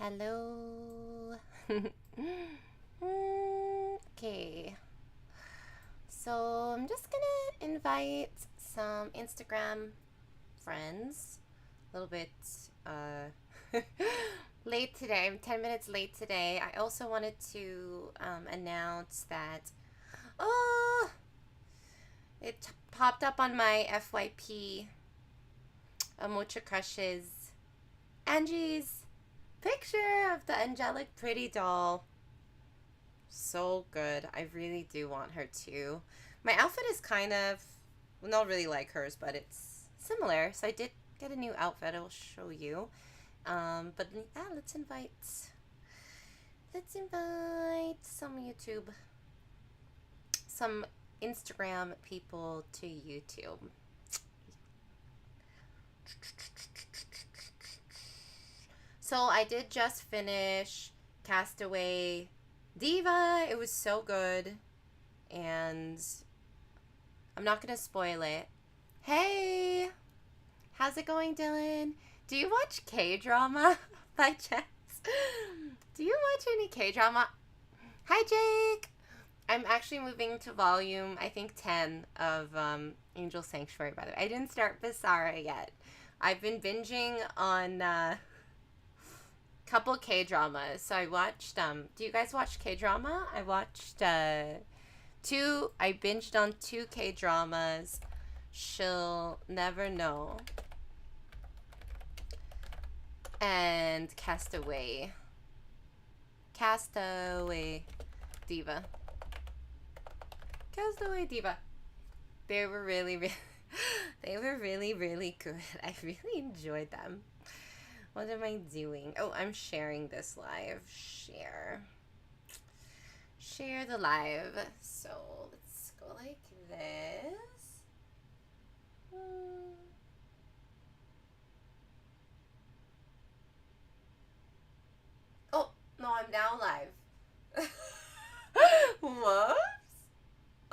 Hello. Okay. So I'm just gonna invite some Instagram friends. A little bit late today. I'm 10 minutes late today. I also wanted to announce that it popped up on my FYP Mocha Crushes Angie's picture of the angelic pretty doll. So good. I really do want her too. My outfit is kind of, well, not really like hers, but it's similar. So I did get a new outfit. I will show you. But yeah, let's invite some Instagram people to YouTube. So I did just finish Castaway Diva. It was so good. And I'm not going to spoil it. Hey! How's it going, Dylan? Do you watch K-drama by chance? Do you watch any K-drama? Hi, Jake! I'm actually moving to volume, I think, 10 of Angel Sanctuary, by the way. I didn't start Visara yet. I've been binging on couple K-dramas. So I watched, do you guys watch K-drama? I watched I binged on 2 K-dramas. She'll Never Know. And Castaway Diva. Castaway Diva. They were really good. I really enjoyed them. What am I doing? Oh, I'm sharing this live. Share the live. So let's go like this. Oh, no, I'm now live. Whoops.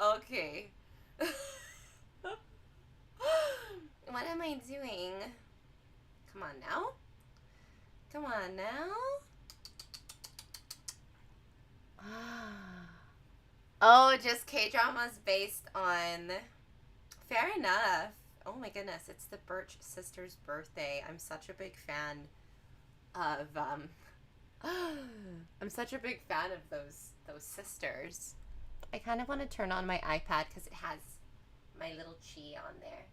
Okay. What am I doing? Come on now. Come on now. Oh, just K-dramas based on... Fair enough. Oh my goodness, it's the Birch sisters' birthday. I'm such a big fan of I'm such a big fan of those sisters. I kind of want to turn on my iPad because it has my little chi on there.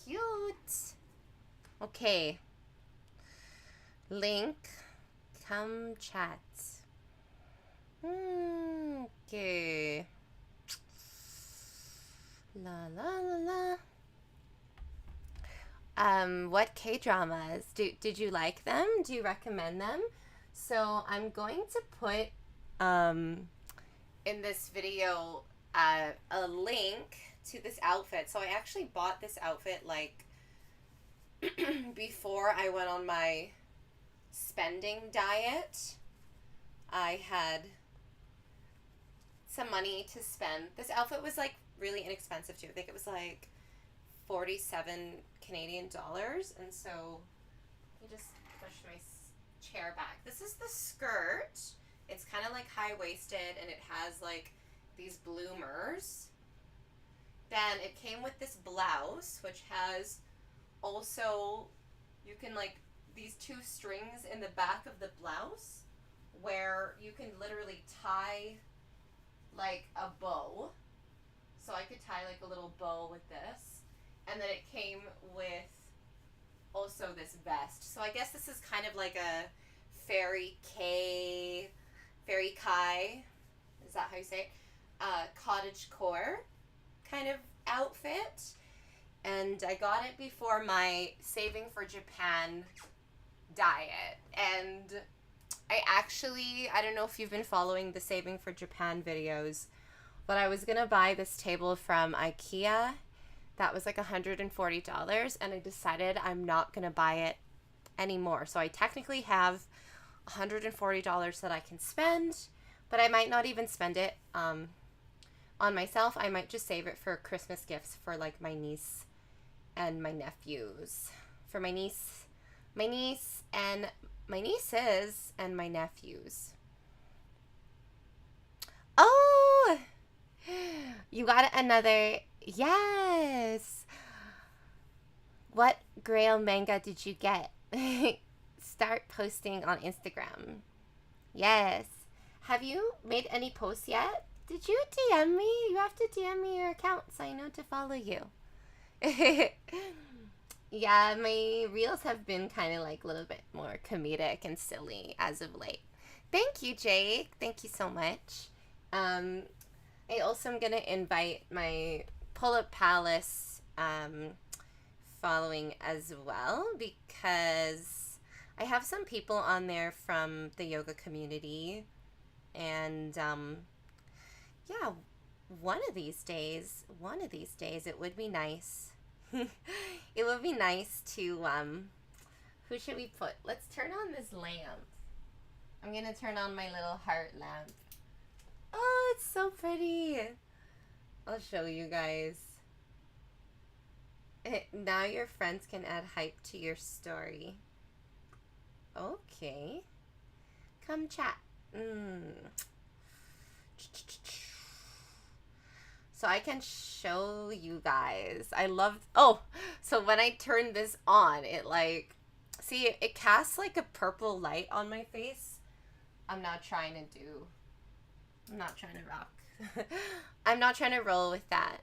Cute. Okay. Link. Come chat. Okay. La la la la. What K-dramas? Did you like them? Do you recommend them? So I'm going to put in this video a link to this outfit. So I actually bought this outfit like before I went on my spending diet. I had some money to spend. This outfit was like really inexpensive too. I think it was like 47 Canadian dollars. And so let me just push my chair back. This is the skirt. It's kind of like high-waisted and it has like these bloomers. Then it came with this blouse, which has also, you can like, these 2 strings in the back of the blouse where you can literally tie like a bow. So I could tie like a little bow with this. And then it came with also this vest. So I guess this is kind of like a fairy kai, is that how you say it? Cottage core kind of outfit. And I got it before my Saving for Japan diet. And I don't know if you've been following the Saving for Japan videos, but I was going to buy this table from IKEA. That was like $140, and I decided I'm not going to buy it anymore. So I technically have $140 that I can spend, but I might not even spend it on myself. I might just save it for Christmas gifts for like my niece and my nephews. For my niece, My niece and my nieces and my nephews. Oh, you got another. Yes. What Grail manga did you get? Start posting on Instagram. Yes. Have you made any posts yet? Did you DM me? You have to DM me your account so I know to follow you. Yeah, my reels have been kind of like a little bit more comedic and silly as of late. Thank you, Jake. Thank you so much. I also am gonna invite my Pull-Up Palace following as well, because I have some people on there from the yoga community, and yeah, one of these days it would be nice. It would be nice to who should we put? Let's turn on this lamp. I'm gonna turn on my little heart lamp. Oh, it's so pretty. I'll show you guys. Now your friends can add hype to your story. Okay. Come chat. So I can show you guys. I love, oh, so when I turn this on, it like, see, it casts like a purple light on my face. I'm not trying to rock. I'm not trying to roll with that.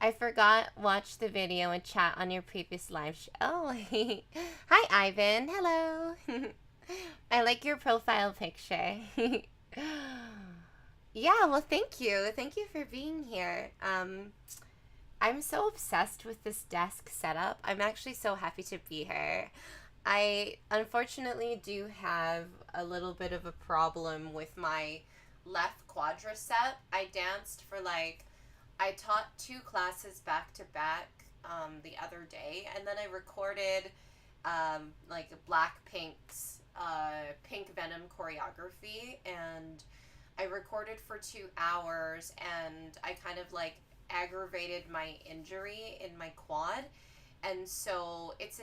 I forgot watch the video and chat on your previous live show. Oh, hi Ivan. Hello. I like your profile picture. Yeah, well, thank you. Thank you for being here. I'm so obsessed with this desk setup. I'm actually so happy to be here. I unfortunately do have a little bit of a problem with my left quadricep. I danced for I taught 2 classes back to back the other day, and then I recorded Blackpink's Pink Venom choreography, and I recorded for 2 hours, and I kind of aggravated my injury in my quad, and so it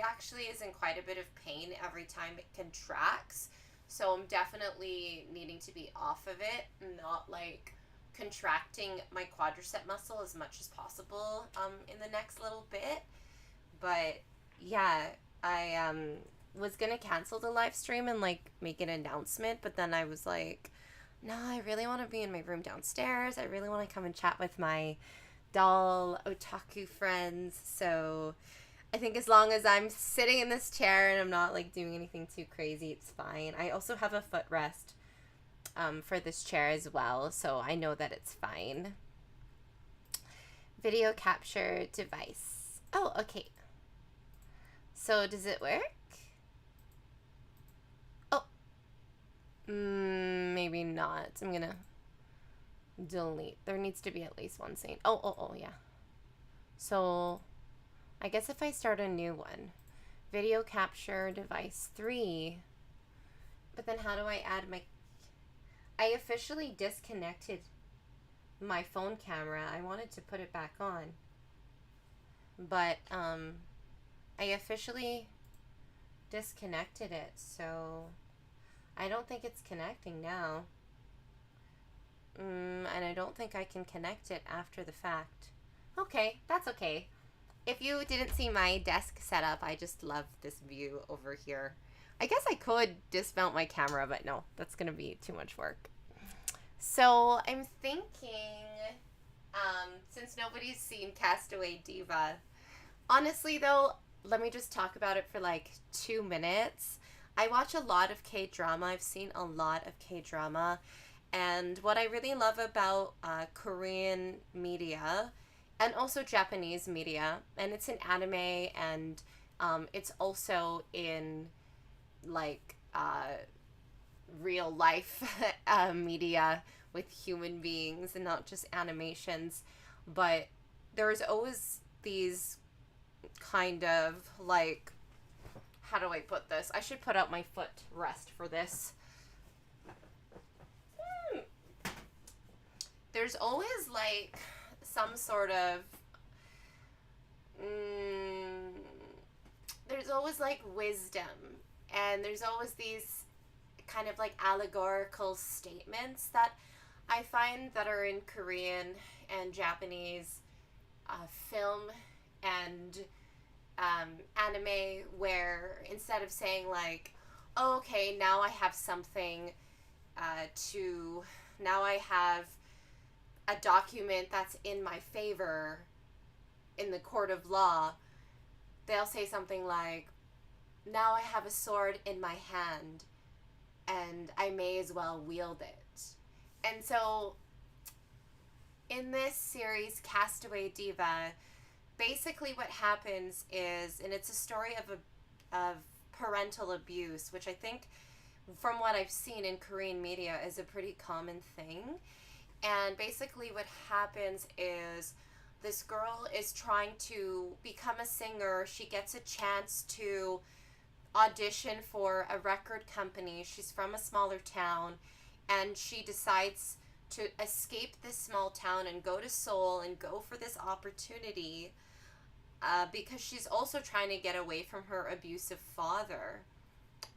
actually is in quite a bit of pain every time it contracts. So I'm definitely needing to be off of it, not contracting my quadricep muscle as much as possible in the next little bit. But yeah, I was gonna cancel the live stream and make an announcement, but then I was like, no, I really want to be in my room downstairs. I really want to come and chat with my doll otaku friends. So I think as long as I'm sitting in this chair and I'm not doing anything too crazy, it's fine. I also have a footrest for this chair as well, so I know that it's fine. Video capture device. Oh, okay. So does it work? Oh. Maybe not. I'm gonna delete. There needs to be at least one scene. Oh, yeah. So I guess if I start a new one, video capture device 3, but then how do I add I officially disconnected my phone camera. I wanted to put it back on, but I officially disconnected it, so I don't think it's connecting now. And I don't think I can connect it after the fact. Okay, that's okay. If you didn't see my desk setup, I just love this view over here. I guess I could dismount my camera, but no, that's going to be too much work. So I'm thinking, since nobody's seen Castaway Diva, honestly though, let me just talk about it for 2 minutes. I watch a lot of K-drama. I've seen a lot of K-drama. And what I really love about Korean media, and also Japanese media, and it's in anime, and it's also in real life media with human beings and not just animations, but there's always these kind of how do I put this? I should put out my foot rest for this. There's always some sort of there's always like wisdom, and there's always these kind of like allegorical statements that I find that are in Korean and Japanese film and anime, where instead of saying like, oh, okay, now I have something now I have a document that's in my favor in the court of law, they'll say something like, now I have a sword in my hand and I may as well wield it. And so in this series, Castaway Diva, basically what happens is, and it's a story of parental abuse, which I think from what I've seen in Korean media is a pretty common thing. And basically what happens is this girl is trying to become a singer. She gets a chance to audition for a record company. She's from a smaller town, and she decides to escape this small town and go to Seoul and go for this opportunity because she's also trying to get away from her abusive father.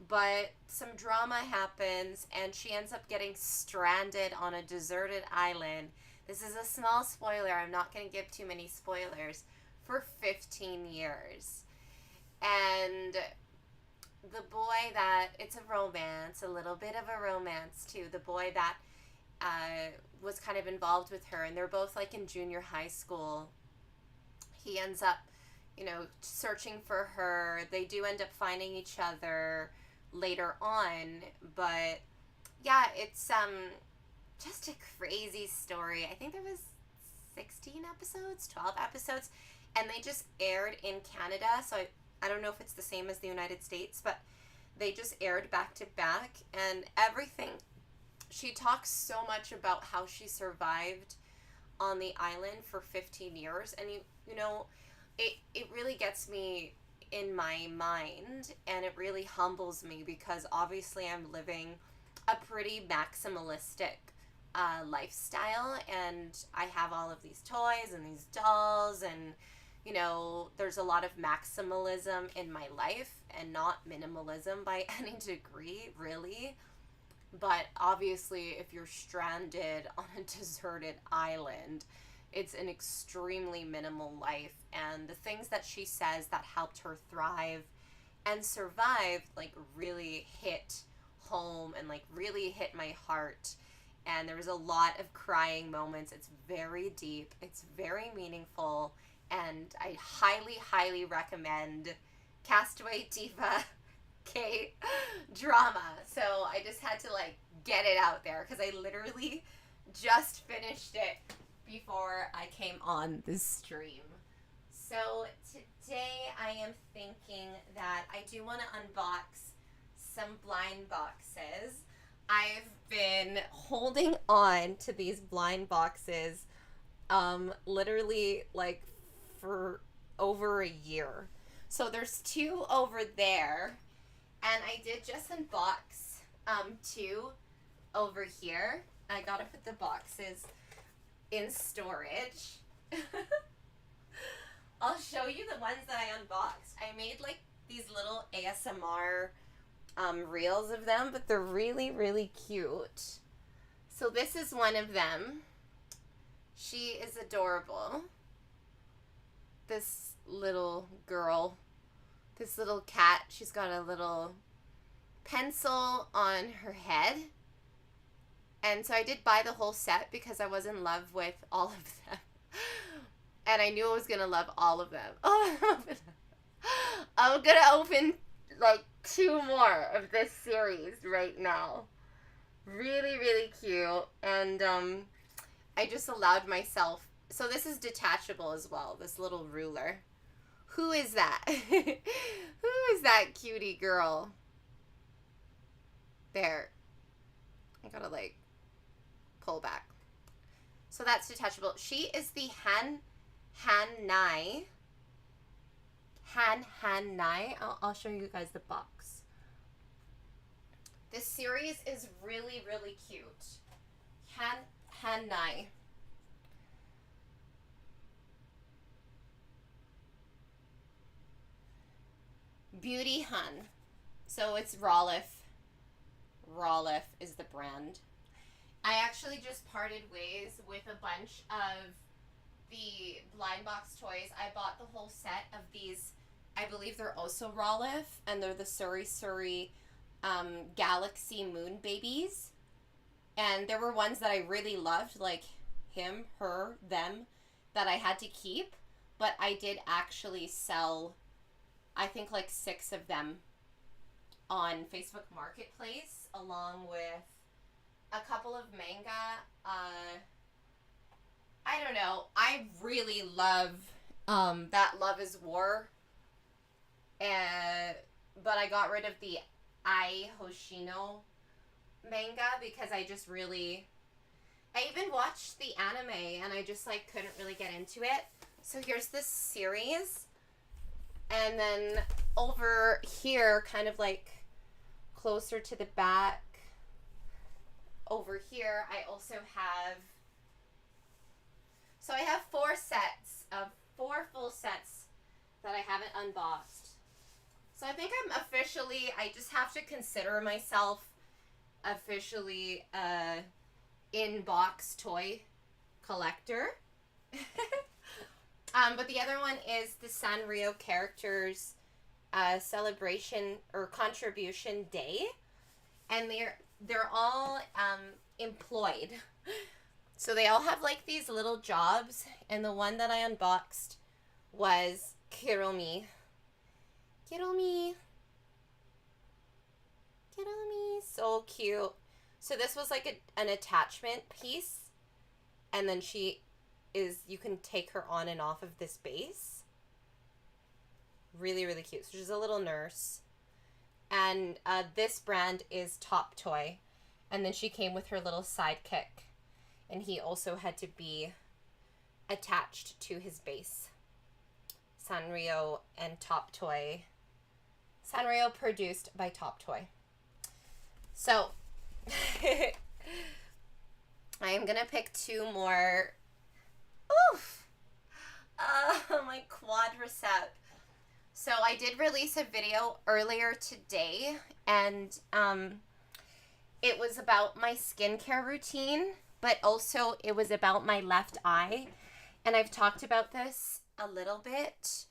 But some drama happens, and she ends up getting stranded on a deserted island. This is a small spoiler. I'm not going to give too many spoilers. For 15 years. And the boy that, it's a romance, a little bit of a romance too. The boy that was kind of involved with her, and they're both like in junior high school. He ends up, searching for her. They do end up finding each other later on, but yeah, it's just a crazy story. I think there was 16 episodes, 12 episodes, and they just aired in Canada, so I don't know if it's the same as the United States, but they just aired back to back, and everything. She talks so much about how she survived on the island for 15 years, and it really gets me in my mind, and it really humbles me, because obviously I'm living a pretty maximalistic lifestyle, and I have all of these toys and these dolls, and there's a lot of maximalism in my life and not minimalism by any degree, really. But obviously, if you're stranded on a deserted island, it's an extremely minimal life. And the things that she says that helped her thrive and survive, like, really hit home and, like, really hit my heart. And there was a lot of crying moments. It's very deep. It's very meaningful. And I highly, highly recommend Castaway Diva K-drama. So I just had to like get it out there because I literally just finished it before I came on this stream. So today I am thinking that I do want to unbox some blind boxes. I've been holding on to these blind boxes literally like for over a year. So there's two over there, and I did just unbox two over here. I gotta put the boxes in storage. I'll show you the ones that I unboxed. I made like these little ASMR reels of them, but they're really, really cute. So this is one of them. She is adorable. This little girl, this little cat, she's got a little pencil on her head. And so I did buy the whole set because I was in love with all of them. And I knew I was going to love all of them. Oh, I'm going to open like two more of this series right now. Really, really cute. And I just allowed myself. So this is detachable as well, this little ruler. Who is that? Who is that cutie girl? There. I gotta like pull back. So that's detachable. She is the Han Nai. I'll show you guys the box. This series is really, really cute. Han Nai. Beauty Hun. So it's Rolliff. Rolliff is the brand. I actually just parted ways with a bunch of the blind box toys. I bought the whole set of these. I believe they're also Rolliff, and they're the Surrey Galaxy Moon babies. And there were ones that I really loved, like him, her, them, that I had to keep. But I did actually sell, I think, like 6 of them on Facebook Marketplace, along with a couple of manga. I don't know. I really love that Love is War. But I got rid of the Ai Hoshino manga because I just really... I even watched the anime and I just like couldn't really get into it. So here's this series. And then over here, kind of like closer to the back, over here, I also have... So I have 4 sets of 4 full sets that I haven't unboxed. So I think I'm officially, I just have to consider myself officially a in-box toy collector. But the other one is the Sanrio Characters celebration or contribution day. And they're all employed. So they all have like these little jobs, and the one that I unboxed was Kiromi. Kiromi. Kiromi. So cute. So this was like an attachment piece, and then you can take her on and off of this base. Really, really cute. So she's a little nurse. And this brand is Top Toy. And then she came with her little sidekick. And he also had to be attached to his base. Sanrio and Top Toy. Sanrio produced by Top Toy. So, I am going to pick 2 more. Oof! My quadricep. So I did release a video earlier today, and it was about my skincare routine, but also it was about my left eye, and I've talked about this a little bit.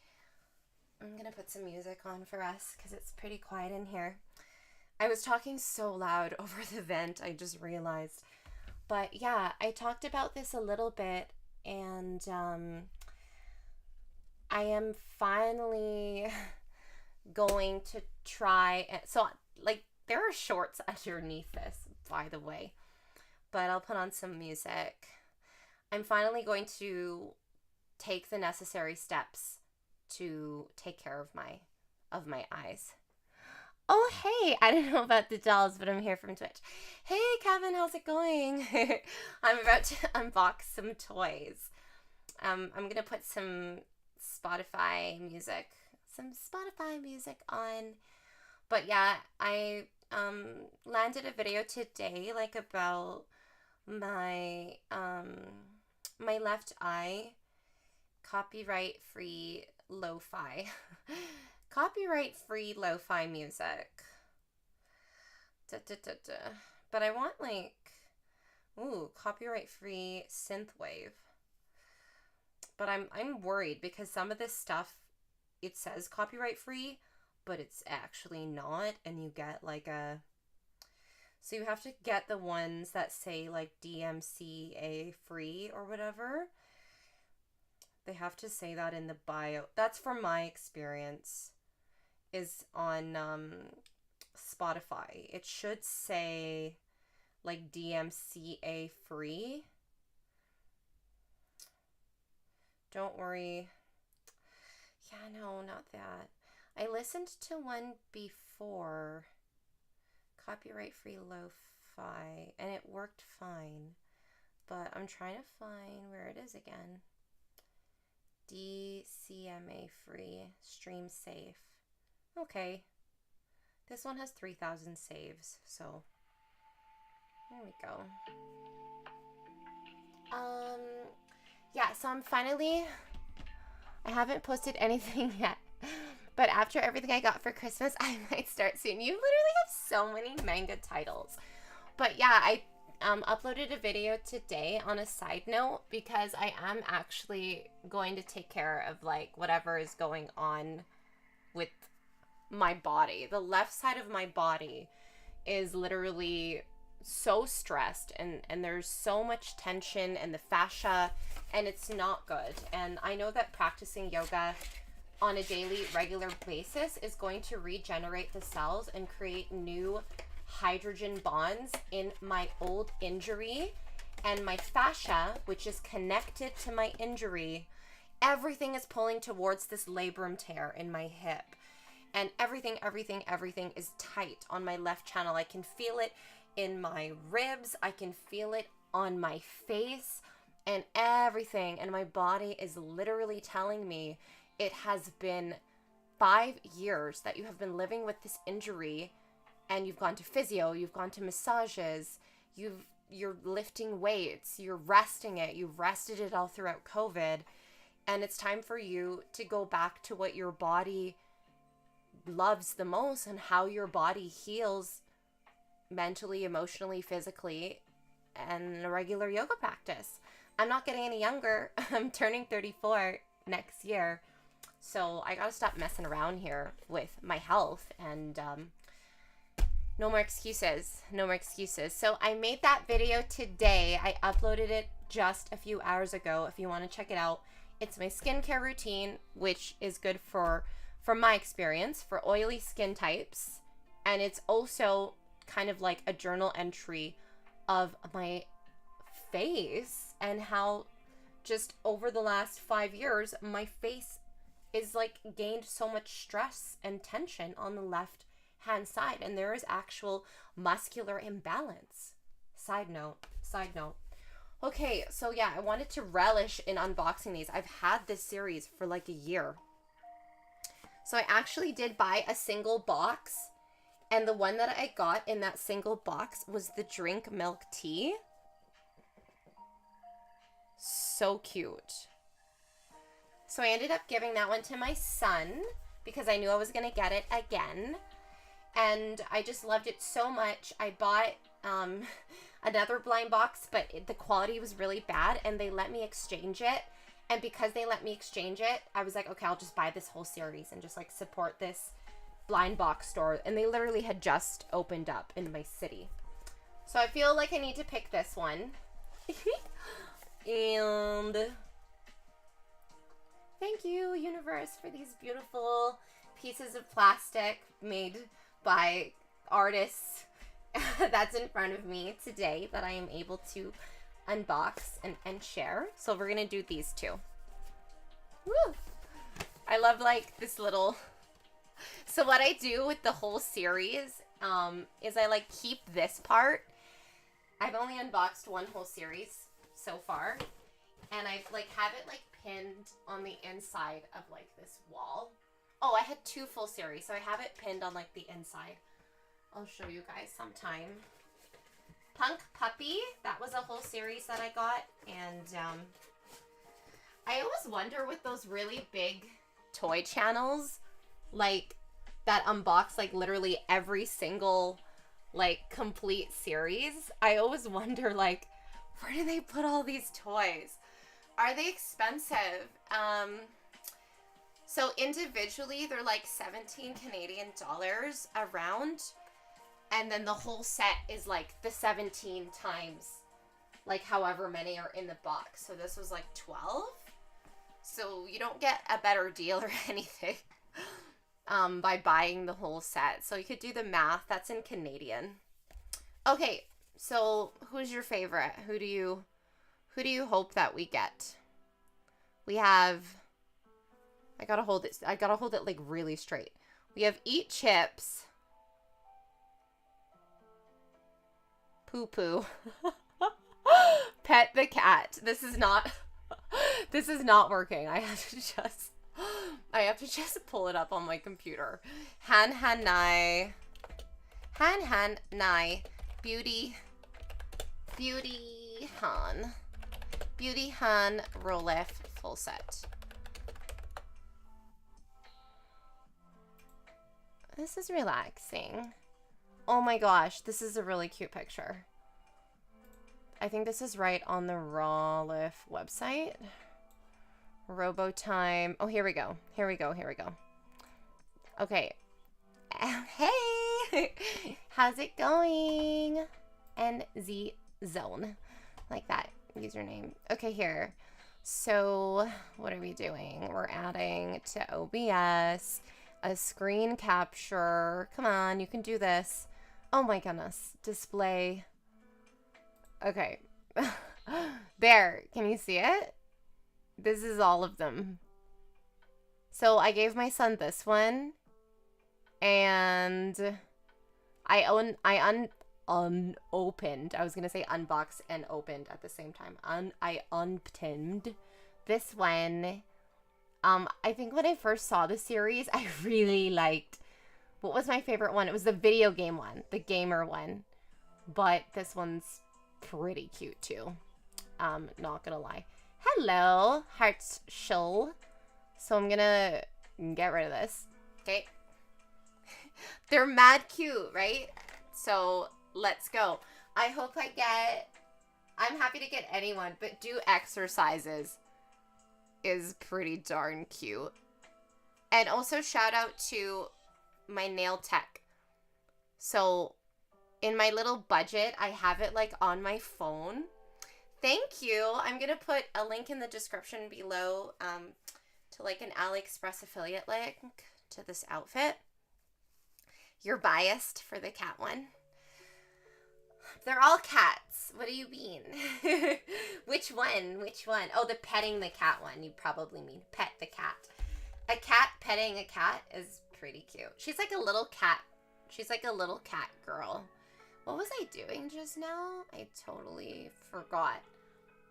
I'm going to put some music on for us because it's pretty quiet in here. I was talking so loud over the vent, I just realized. But yeah, I talked about this a little bit, and I am finally going to try. So, like, there are shorts underneath this, by the way, but I'll put on some music. I'm finally going to take the necessary steps to take care of my eyes. Oh, hey, I didn't know about the dolls, but I'm here from Twitch. Hey, Kevin, how's it going? I'm about to unbox some toys. I'm going to put some Spotify music on. But yeah, I landed a video today, like, about my my left eye, copyright-free lo-fi. Copyright-free lo-fi music. But I want, like, copyright-free synthwave. But I'm worried because some of this stuff, it says copyright-free, but it's actually not, and you get like so you have to get the ones that say like DMCA free or whatever. They have to say that in the bio. That's from my experience, is on Spotify. It should say like DMCA free. Don't worry. Yeah, no, not that. I listened to one before, copyright-free lo-fi, and it worked fine. But I'm trying to find where it is again. DCMA free, stream safe. Okay. This one has 3,000 saves, so there we go. Yeah, so I haven't posted anything yet. But after everything I got for Christmas, I might start soon. You literally have so many manga titles. But yeah, I uploaded a video today on a side note because I am actually going to take care of like whatever is going on with my body. The left side of my body is literally so stressed and there's so much tension in the fascia, and it's not good. And I know that practicing yoga on a daily, regular basis is going to regenerate the cells and create new hydrogen bonds in my old injury and my fascia, which is connected to my injury. Everything is pulling towards this labrum tear in my hip, and everything is tight on my left channel. I can feel it in my ribs, I can feel it on my face, and everything, and my body is literally telling me it has been 5 years that you have been living with this injury, and you've gone to physio, you've gone to massages, you're lifting weights, you're resting it, you've rested it all throughout COVID, and it's time for you to go back to what your body loves the most and how your body heals mentally, emotionally, physically, and a regular yoga practice. I'm not getting any younger. I'm turning 34 next year. So I gotta stop messing around here with my health, and no more excuses. No more excuses. So I made that video today. I uploaded it just a few hours ago. If you want to check it out, it's my skincare routine, which is good for, from my experience, for oily skin types. And it's also kind of like a journal entry of my face and how just over the last 5 years, my face is like gained so much stress and tension on the left hand side, and there is actual muscular imbalance. Side note. Okay, so yeah, I wanted to relish in unboxing these. I've had this series for like a year. So I actually did buy a single box, and the one that I got in that single box was the drink milk tea. So cute. So I ended up giving that one to my son because I knew I was going to get it again. And I just loved it so much. I bought another blind box, but the quality was really bad, and they let me exchange it. And because they let me exchange it, I was like, okay, I'll just buy this whole series and just like support this blind box store. And they literally had just opened up in my city. So I feel like I need to pick this one. And thank you, universe, for these beautiful pieces of plastic made by artists that's in front of me today that I am able to unbox and share. So we're gonna do these two. Woo! I love like this little... So what I do with the whole series is I like keep this part. I've only unboxed one whole series so far, and I've like have it like pinned on the inside of like this wall. Oh, I had 2 full series, so I have it pinned on like the inside. I'll show you guys sometime. Punk Puppy, that was a whole series that I got, and I always wonder with those really big toy channels, like that unbox like literally every single like complete series. I always wonder like, where do they put all these toys? Are they expensive? So individually, they're like 17 Canadian dollars around. And then the whole set is like the 17 times, like however many are in the box. So this was like 12. So you don't get a better deal or anything by buying the whole set. So you could do the math. That's in Canadian. Okay, so who's your favorite? Who do you hope that we get? We have... I gotta hold it like really straight. We have Eat Chips. Poo Poo. Pet the Cat. This is not working. I have to just pull it up on my computer. Han Han Nai. Han Han Nai. Beauty Han. Beauty Han Roleff full set. This is relaxing. Oh my gosh, this is a really cute picture. I think this is right on the Rawlif website. Robotime. Oh, here we go. Here we go. Here we go. Okay. Hey! How's it going? NZ Zone. Like that username. Okay, here. So, what are we doing? We're adding to OBS a screen capture. Come on, you can do this. Oh my goodness. Display. Okay. There. Can you see it? This is all of them. So I gave my son this one. And I unopened. I was going to say unboxed and opened at the same time. I unpinned this one. I think when I first saw the series, I really liked, what was my favorite one? It was the video game one, the gamer one. But this one's pretty cute too. Not gonna lie. Hello, Hearts Show. So I'm gonna get rid of this. Okay. They're mad cute, right? So let's go. I hope I'm happy to get anyone, but do exercises is pretty darn cute. And also shout out to my nail tech. So in my little budget, I have it like on my phone. Thank you. I'm going to put a link in the description below to like an AliExpress affiliate link to this outfit. You're biased for the cat one. They're all cats. What do you mean? Which one? Which one? Oh, the petting the cat one. You probably mean pet the cat. A cat petting a cat is pretty cute. She's like a little cat. She's like a little cat girl. What was I doing just now? I totally forgot.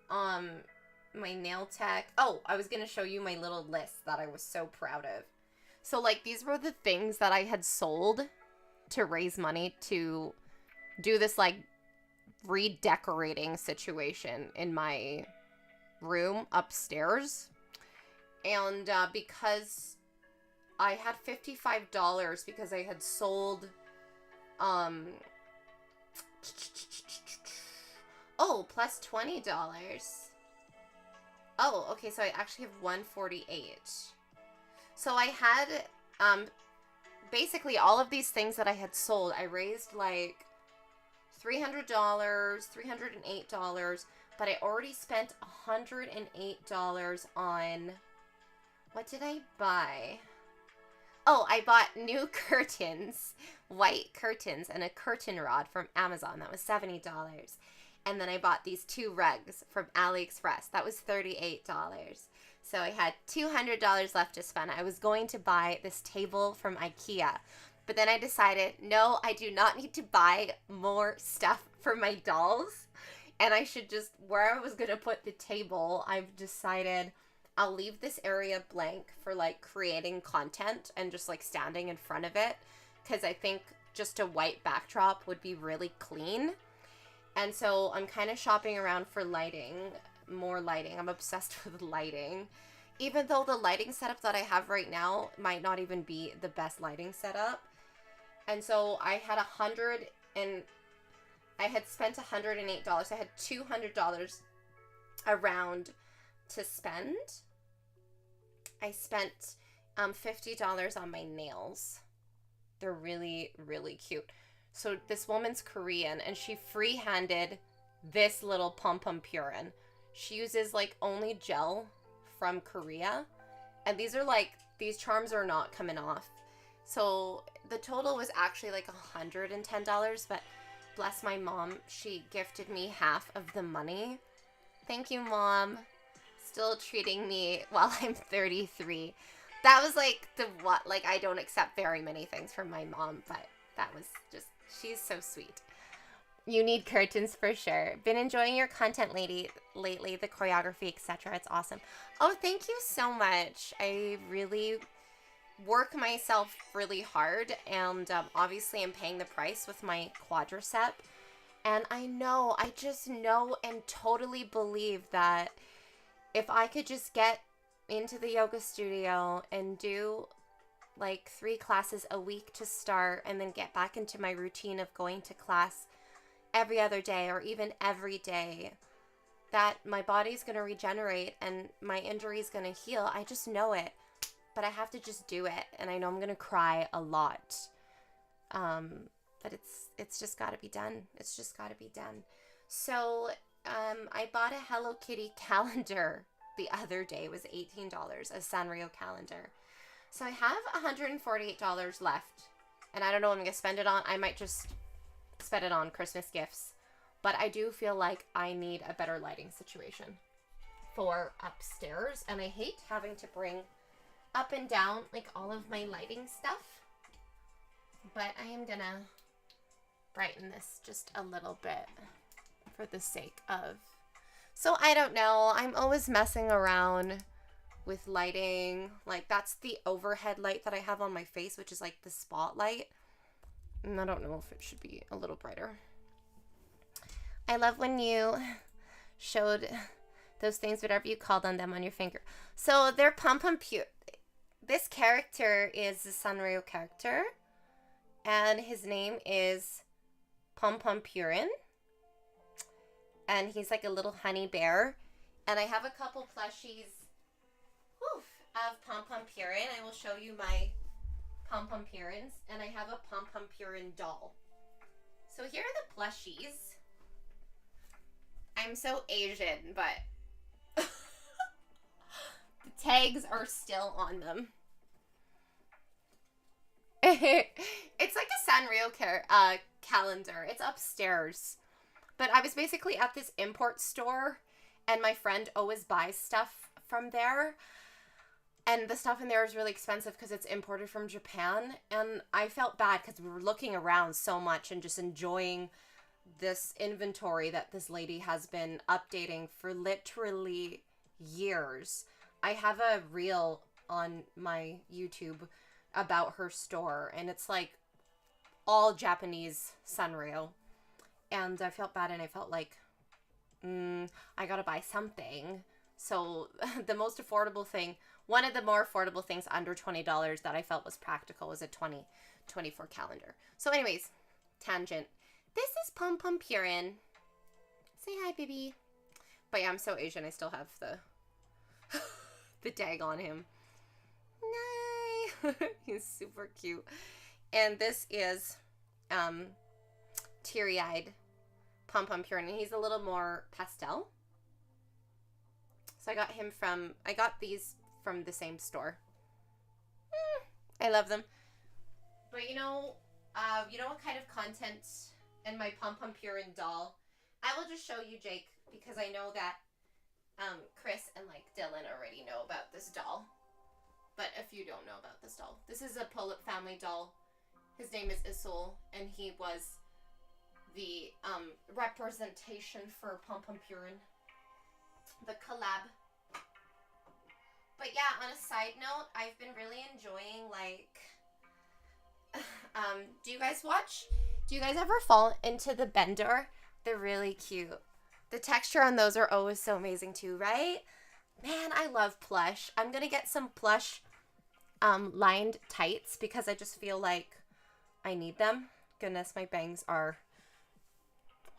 My nail tech. Oh, I was going to show you my little list that I was so proud of. So, like, these were the things that I had sold to raise money to do this, like, redecorating situation in my room upstairs. And because I had $55 because I had sold, oh, plus $20. Oh, okay, so I actually have $148. So I had, basically all of these things that I had sold, I raised like $300, $308, but I already spent $108 on, what did I buy? Oh, I bought new curtains, white curtains, and a curtain rod from Amazon. That was $70. And then I bought these 2 rugs from AliExpress. That was $38. So I had $200 left to spend. I was going to buy this table from IKEA. But then I decided, no, I do not need to buy more stuff for my dolls. And I should just, where I was going to put the table, I've decided I'll leave this area blank for like creating content and just like standing in front of it. Because I think just a white backdrop would be really clean. And so I'm kind of shopping around for lighting, more lighting. I'm obsessed with lighting. Even though the lighting setup that I have right now might not even be the best lighting setup. And so I had I had spent $108. I had $200 around to spend. I spent $50 on my nails. They're really, really cute. So this woman's Korean, and she free-handed this little pom-pom purin. She uses like only gel from Korea, and these charms are not coming off. So the total was actually like $110, but bless my mom, she gifted me half of the money. Thank you, Mom. Still treating me while I'm 33. That was like I don't accept very many things from my mom, but that was just, she's so sweet. You need curtains for sure. Been enjoying your content lately, the choreography, etc. It's awesome. Oh, thank you so much. I really work myself really hard, and obviously I'm paying the price with my quadricep. And I just know and totally believe that if I could just get into the yoga studio and do like 3 classes a week to start and then get back into my routine of going to class every other day or even every day, that my body's going to regenerate and my injury's going to heal. I just know it, but I have to just do it. And I know I'm going to cry a lot. But it's just got to be done. It's just got to be done. So, I bought a Hello Kitty calendar the other day. It was $18, a Sanrio calendar. So I have $148 left, and I don't know what I'm going to spend it on. I might just spend it on Christmas gifts, but I do feel like I need a better lighting situation for upstairs, and I hate having to bring up and down like all of my lighting stuff, but I am going to brighten this just a little bit for the sake of... So I don't know. I'm always messing around with lighting. Like, that's the overhead light that I have on my face, which is like the spotlight. And I don't know if it should be a little brighter. I love when you showed those things, whatever you called on them, on your finger. So they're this character is a Sanrio character, and his name is Pom Pom Purin. And he's like a little honey bear. And I have a couple plushies of Pom Pom Purin. I will show you my Pom Pom Purins. And I have a Pom Pom Purin doll. So here are the plushies. I'm so Asian, but the tags are still on them. It's like a Sanrio calendar. It's upstairs. But I was basically at this import store, and my friend always buys stuff from there. And the stuff in there is really expensive because it's imported from Japan. And I felt bad because we were looking around so much and just enjoying this inventory that this lady has been updating for literally years. I have a reel on my YouTube about her store, and it's like all Japanese Sanrio. And I felt bad, and I felt like, I gotta buy something. So the most affordable thing, one of the more affordable things under $20 that I felt was practical was a 2024 calendar. So anyways, tangent. This is Pom Pom Purin. Say hi, baby. But yeah, I'm so Asian, I still have the the tag on him. Nay. He's super cute. And this is teary-eyed Pom Pom Purin, and he's a little more pastel. So I got these from the same store. I love them. But you know what kind of content in my Pom Pom Purin doll? I will just show you, Jake, because I know that Chris and like Dylan already know about this doll. But if you don't know about this doll, this is a Pull-Up family doll. His name is Isul, and he was the representation for Pom Pom Purin, the collab. But yeah, on a side note, I've been really enjoying, like, do you guys ever fall into the Bender? They're really cute. The texture on those are always so amazing too, right? Man, I love plush. I'm gonna get some plush lined tights because I just feel like I need them. Goodness, my bangs are...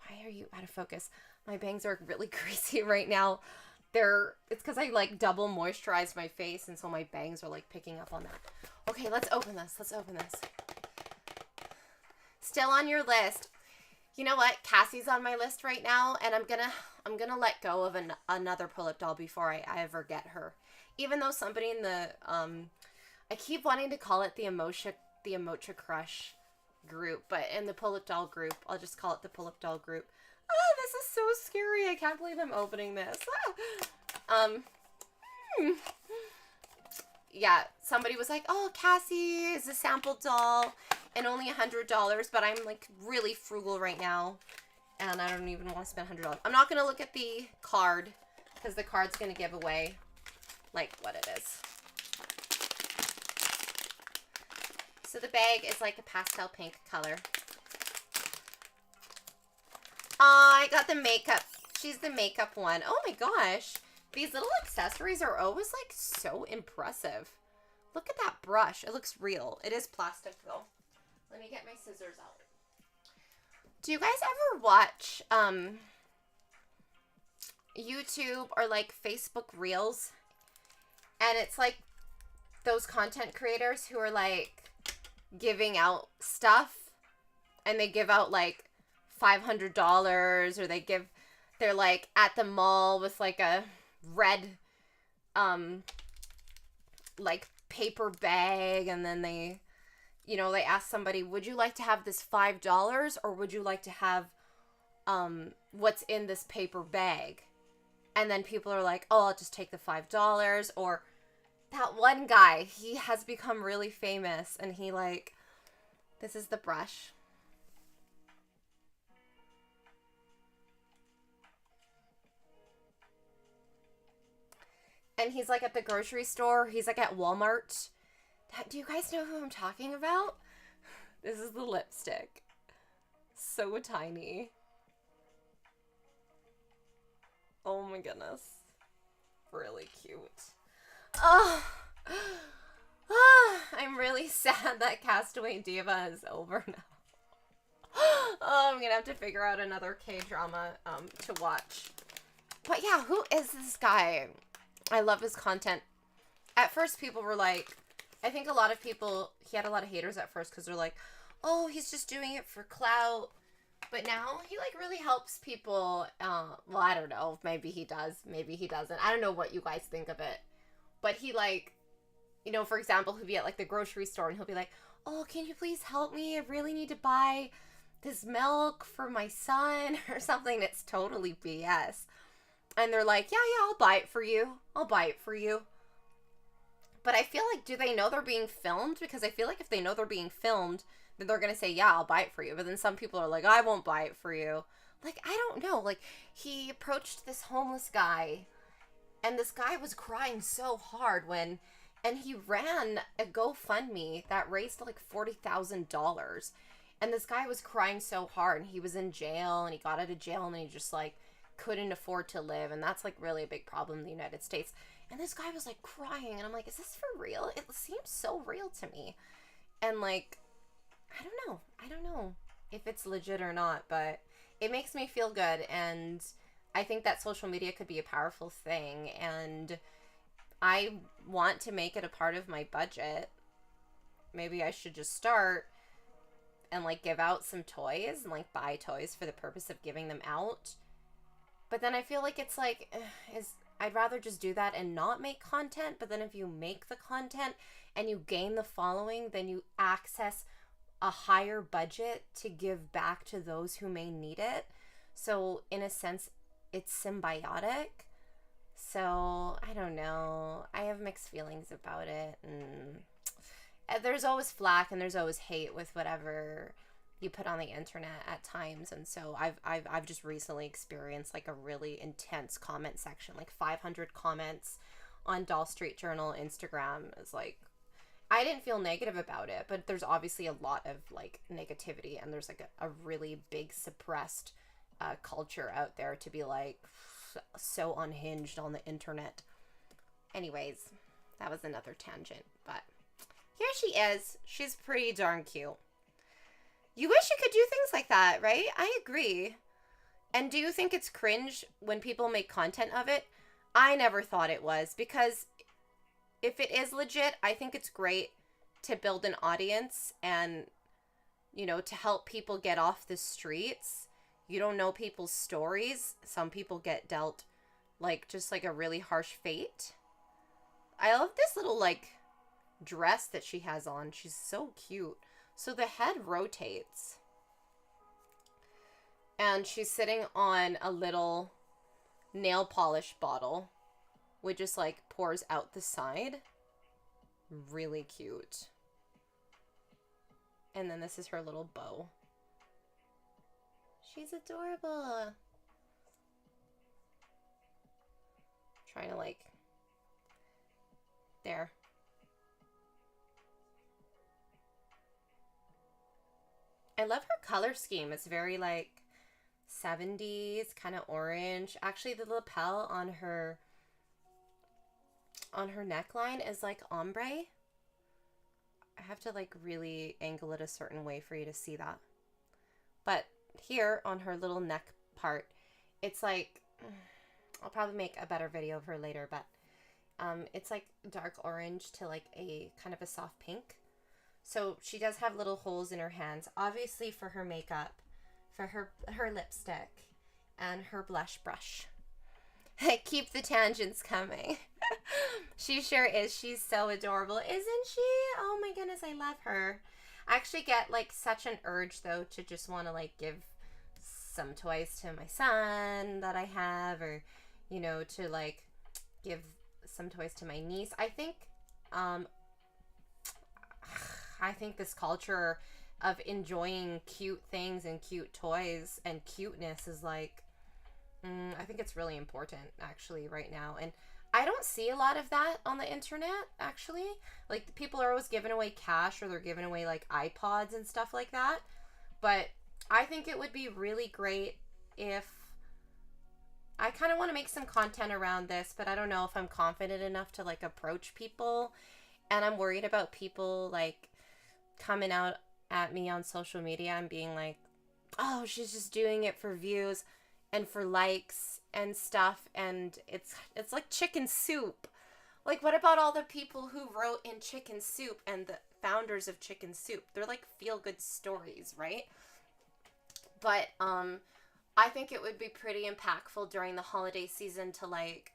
Why are you out of focus? My bangs are really greasy right now. It's because I like double moisturized my face, and so my bangs are like picking up on that. Okay, let's open this. Still on your list. You know what? Cassie's on my list right now, and I'm gonna let go of another pull-up doll before I ever get her. Even though somebody in the I keep wanting to call it the Emocha Crush group, but in the pull-up doll group, I'll just call it the pull-up doll group. This is so scary. I can't believe I'm opening this. Yeah, somebody was like, oh, Cassie is a sample doll and only $100, but I'm like really frugal right now, and I don't even want to spend $100. I'm not going to look at the card because the card's going to give away like what it is. So the bag is like a pastel pink color. I got the makeup. She's the makeup one. Oh my gosh. These little accessories are always like so impressive. Look at that brush. It looks real. It is plastic though. Let me get my scissors out. Do you guys ever watch YouTube or like Facebook Reels? And it's like those content creators who are like giving out stuff, and they give out like $500, or they're like at the mall with like a red like paper bag, and then they ask somebody, would you like to have this $5, or would you like to have what's in this paper bag? And then people are like, oh, I'll just take the $5. Or that one guy, he has become really famous, and he like, this is the brush. And he's like at the grocery store. He's like at Walmart. Do you guys know who I'm talking about? This is the lipstick. So tiny. Oh my goodness. Really cute. Oh. I'm really sad that Castaway Diva is over now. Oh, I'm gonna have to figure out another K-drama to watch. But yeah, who is this guy? I love his content. At first, people were like, I think a lot of people, he had a lot of haters at first because they're like, oh, he's just doing it for clout. But now he like really helps people. Well, I don't know. Maybe he does. Maybe he doesn't. I don't know what you guys think of it. But he like, for example, he'll be at like the grocery store and he'll be like, oh, can you please help me? I really need to buy this milk for my son or something. It's totally BS. And they're like, yeah, I'll buy it for you. I'll buy it for you. But I feel like, do they know they're being filmed? Because I feel like if they know they're being filmed, then they're going to say, yeah, I'll buy it for you. But then some people are like, I won't buy it for you. Like, I don't know. Like, he approached this homeless guy, and this guy was crying so hard and he ran a GoFundMe that raised like $40,000. And this guy was crying so hard, and he was in jail, and he got out of jail, and he just like couldn't afford to live. And that's like really a big problem in the United States. And this guy was like crying, and I'm like, is this for real? It seems so real to me. And like, I don't know if it's legit or not, but it makes me feel good. And I think that social media could be a powerful thing, and I want to make it a part of my budget. Maybe I should just start and like give out some toys and like buy toys for the purpose of giving them out. But then I feel like it's like, I'd rather just do that and not make content. But then if you make the content and you gain the following, then you access a higher budget to give back to those who may need it. So in a sense, it's symbiotic. So I don't know. I have mixed feelings about it. And there's always flack and there's always hate with whatever you put on the internet at times. And so I've just recently experienced like a really intense comment section, like 500 comments on Doll Street Journal Instagram. Is like, I didn't feel negative about it, but there's obviously a lot of like negativity, and there's like a really big suppressed culture out there to be like so unhinged on the internet. Anyways, that was another tangent, but here she is. She's pretty darn cute. You wish you could do things like that, right? I agree. And do you think it's cringe when people make content of it? I never thought it was, because if it is legit, I think it's great to build an audience and, to help people get off the streets. You don't know people's stories. Some people get dealt just like a really harsh fate. I love this little dress that she has on. She's so cute. So the head rotates, and she's sitting on a little nail polish bottle, which just pours out the side. Really cute. And then this is her little bow. She's adorable. Trying to there. I love her color scheme. It's very 70s, kind of orange. Actually, the lapel on her neckline is ombre. I have to like really angle it a certain way for you to see that. But here on her little neck part, it's like, I'll probably make a better video of her later, but it's like dark orange to like a kind of a soft pink. So she does have little holes in her hands, obviously for her makeup, for her lipstick, and her blush brush. Keep the tangents coming. She sure is. She's so adorable, isn't she? Oh my goodness, I love her. I actually get like such an urge though to just want to like give some toys to my son that I have, or you know, to like give some toys to my niece. I think this culture of enjoying cute things and cute toys and cuteness is like, I think it's really important actually right now. And I don't see a lot of that on the internet actually. Like people are always giving away cash, or they're giving away like iPods and stuff like that. But I think it would be really great if, I kind of want to make some content around this, but I don't know if I'm confident enough to like approach people. And I'm worried about people like coming out at me on social media and being like, oh, she's just doing it for views and for likes and stuff. And it's like chicken soup. Like, what about all the people who wrote in Chicken Soup and the founders of Chicken Soup? They're like feel-good stories, right? But I think it would be pretty impactful during the holiday season to like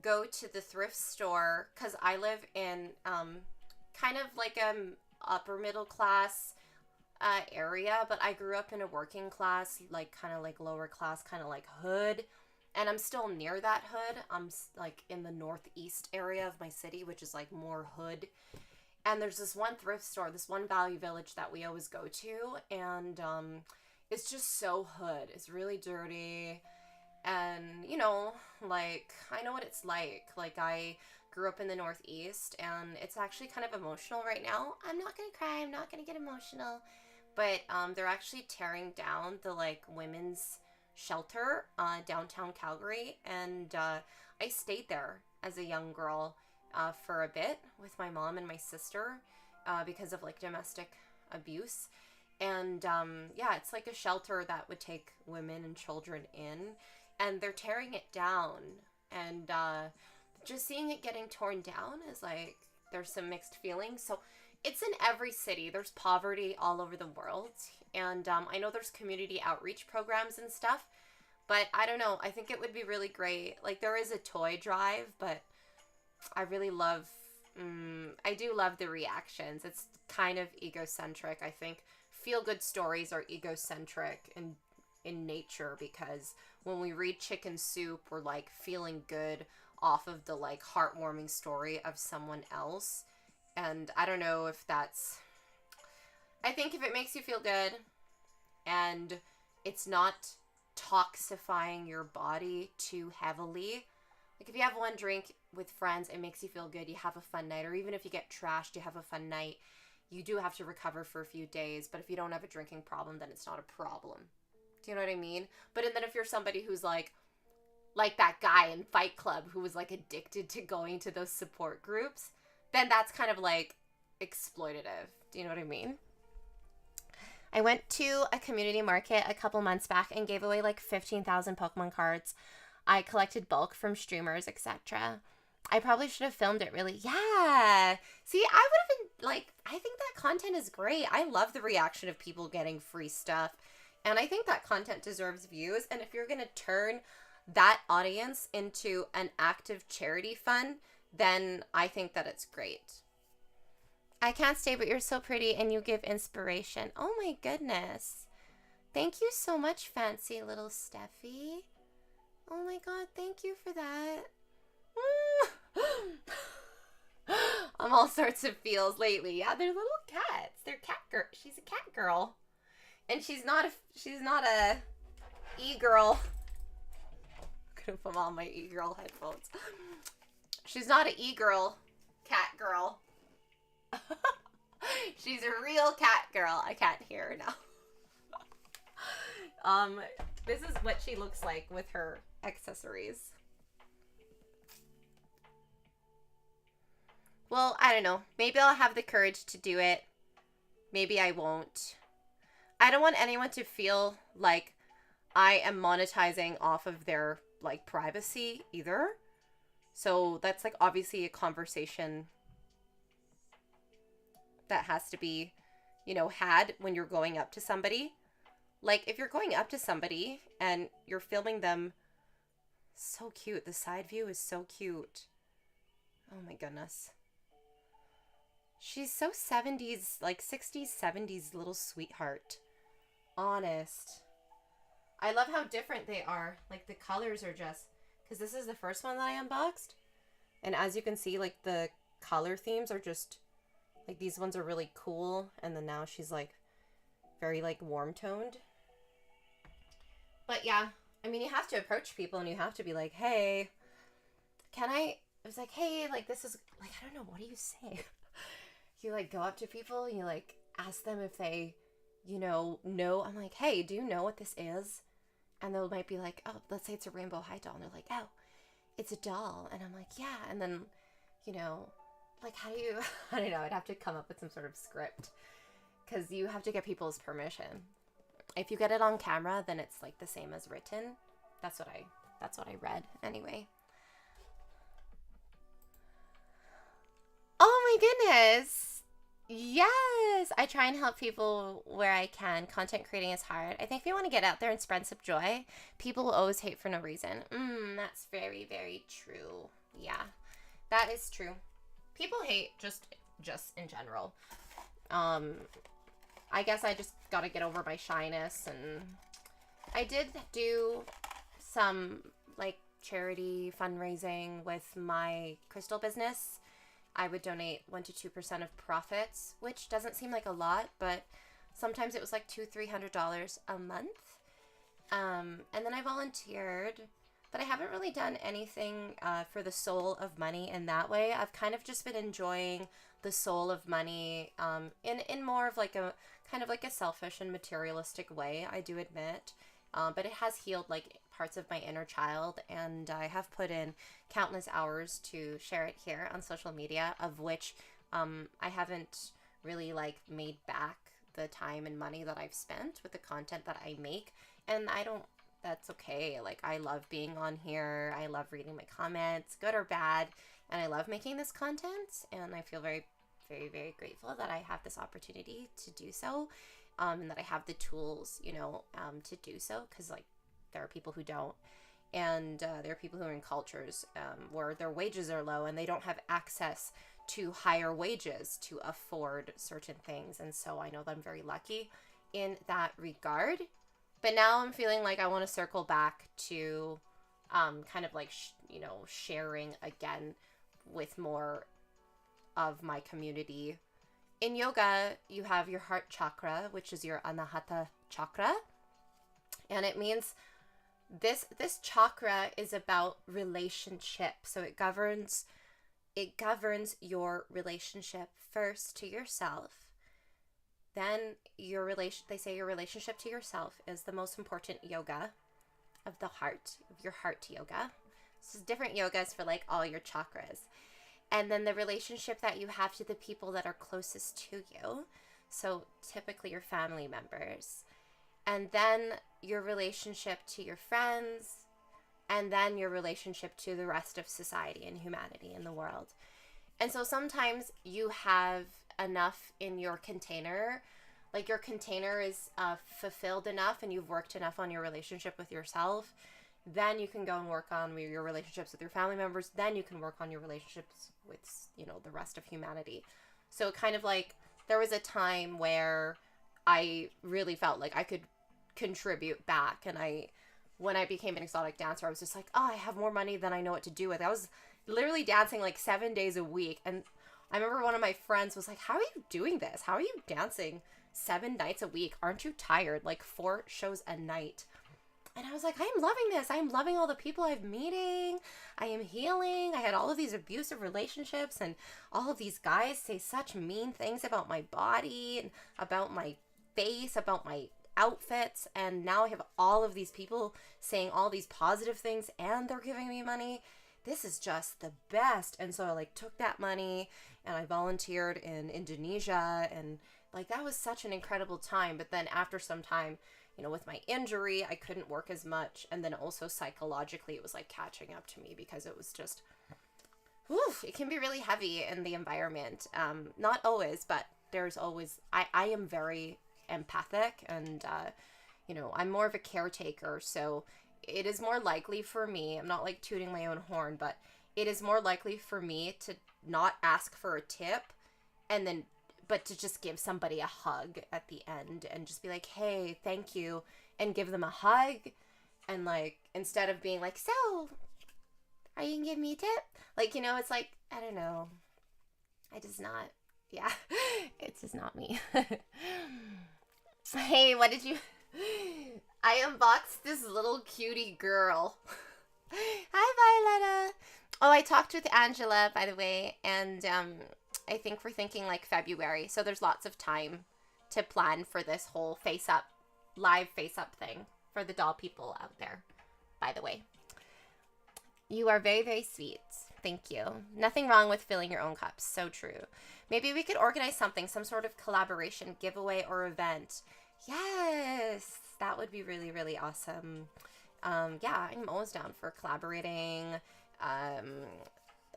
go to the thrift store, because I live in kind of like upper middle class area, but I grew up in a working class, like kind of like lower class, kind of like hood, and I'm still near that hood. I'm like in the northeast area of my city, which is like more hood. And there's this one thrift store, this one Value Village that we always go to, and it's just so hood. It's really dirty. And, you know, like, I know what it's like. Like, I grew up in the Northeast, and it's actually kind of emotional right now. I'm not going to cry. I'm not going to get emotional. But they're actually tearing down the, like, women's shelter downtown Calgary. And I stayed there as a young girl for a bit with my mom and my sister because of, like, domestic abuse. And yeah, it's like a shelter that would take women and children in, and they're tearing it down. And just seeing it getting torn down is like, there's some mixed feelings. So it's in every city. There's poverty all over the world. And I know there's community outreach programs and stuff, but I don't know. I think it would be really great. Like, there is a toy drive, but I really love, I do love the reactions. It's kind of egocentric, I think. Feel-good stories are egocentric in nature, because when we read Chicken Soup, we're like feeling good off of the like heartwarming story of someone else. And I don't know if that's, I think if it makes you feel good and it's not toxifying your body too heavily, like if you have one drink with friends, it makes you feel good, you have a fun night, or even if you get trashed, you have a fun night. You do have to recover for a few days, but if you don't have a drinking problem, then it's not a problem. Do you know what I mean? But then if you're somebody who's like that guy in Fight Club who was like addicted to going to those support groups, then that's kind of like exploitative. Do you know what I mean? I went to a community market a couple months back and gave away like 15,000 Pokemon cards. I collected bulk from streamers, etc. I probably should have filmed it really. Yeah. See, I would have been like, I think that content is great. I love the reaction of people getting free stuff. And I think that content deserves views. And if you're going to turn that audience into an active charity fund, then I think that it's great. I can't stay, but you're so pretty and you give inspiration. Oh my goodness. Thank you so much, fancy little Steffi. Oh my God, thank you for that. I'm all sorts of feels lately. Yeah, they're little cats. They're cat girl. She's a cat girl, and she's not a e-girl. I'm gonna put on my e-girl headphones. She's not an e-girl, cat girl. She's a real cat girl. I can't hear her now. This is what she looks like with her accessories. Well, I don't know. Maybe I'll have the courage to do it. Maybe I won't. I don't want anyone to feel like I am monetizing off of their like privacy either. So that's like obviously a conversation that has to be, had when you're going up to somebody. Like if you're going up to somebody and you're filming them, so cute. The side view is so cute. Oh my goodness. She's so 70s, like 60s, 70s little sweetheart. Honest. I love how different they are. Like the colors are just, because this is the first one that I unboxed. And as you can see, like the color themes are just, like these ones are really cool. And then now she's like very like warm toned. But yeah, I mean, you have to approach people and you have to be like, hey, I was like, hey, like this is, like, I don't know, what do you say? You like go up to people and you like ask them if they, know. I'm like, hey, do you know what this is? And they might be like, oh, let's say it's a rainbow high doll. And they're like, oh, it's a doll. And I'm like, yeah. And then, like, how do you, I don't know, I'd have to come up with some sort of script because you have to get people's permission. If you get it on camera, then it's like the same as written. That's what I read anyway. Oh my goodness. Yes. I try and help people where I can. Content creating is hard. I think if you want to get out there and spread some joy, people will always hate for no reason. That's very, very true. Yeah, that is true. People hate just in general. I guess I just got to get over my shyness, and I did do some like charity fundraising with my crystal business. I would donate 1 to 2% of profits, which doesn't seem like a lot, but sometimes it was like $200-300 a month. And then I volunteered, but I haven't really done anything for the soul of money in that way. I've kind of just been enjoying the soul of money in more of like a kind of like a selfish and materialistic way, I do admit. But it has healed like parts of my inner child, and I have put in countless hours to share it here on social media, of which I haven't really like made back the time and money that I've spent with the content that I make. And that's okay. Like, I love being on here. I love reading my comments, good or bad. And I love making this content. And I feel very, very, very grateful that I have this opportunity to do so. And that I have the tools, to do so. Because, like, there are people who don't. And there are people who are in cultures where their wages are low and they don't have access to higher wages to afford certain things. And so I know that I'm very lucky in that regard. But now I'm feeling like I want to circle back to kind of like, sharing again with more of my community. In yoga, you have your heart chakra, which is your anahata chakra. And it means this chakra is about relationship. So it governs your relationship first to yourself. Then they say your relationship to yourself is the most important yoga of the heart, of your heart yoga. So different yogas for like all your chakras. And then the relationship that you have to the people that are closest to you. So typically your family members. And then your relationship to your friends. And then your relationship to the rest of society and humanity in the world. And so sometimes you have enough in your container, like your container is fulfilled enough and you've worked enough on your relationship with yourself, then you can go and work on your relationships with your family members, then you can work on your relationships with, the rest of humanity. So kind of like there was a time where I really felt like I could contribute back, and when I became an exotic dancer, I was just like, oh, I have more money than I know what to do with. I was literally dancing like 7 days a week. And I remember one of my friends was like, how are you doing this? How are you dancing 7 nights a week? Aren't you tired? Like 4 shows a night. And I was like, I am loving this. I am loving all the people I'm meeting. I am healing. I had all of these abusive relationships, and all of these guys say such mean things about my body and about my face, about my outfits. And now I have all of these people saying all these positive things, and they're giving me money. this is just the best. And so I like took that money and I volunteered in Indonesia, and like that was such an incredible time. But then after some time, you know, with my injury, I couldn't work as much. And then also psychologically, it was like catching up to me because it was just, oof, it can be really heavy in the environment. Not always, but there's always, I am very empathic, and, you know, I'm more of a caretaker. So it is more likely for me, I'm not like tooting my own horn, but it is more likely for me to not ask for a tip and then but to just give somebody a hug at the end and just be like, hey, thank you, and give them a hug. And like, instead of being like, so, are you gonna give me a tip? Like, you know, it's like, I don't know. I just not, yeah, it's just not me. Hey, what did you, I unboxed this little cutie girl. Hi, Violetta. Oh, I talked with Angela, by the way, and, I think we're thinking like February, so there's lots of time to plan for this whole live face up thing for the doll people out there, by the way. You are very, very sweet. Thank you. Nothing wrong with filling your own cups. So true. Maybe we could organize something, some sort of collaboration, giveaway, or event. Yes, that would be really, really awesome. Yeah, I'm always down for collaborating.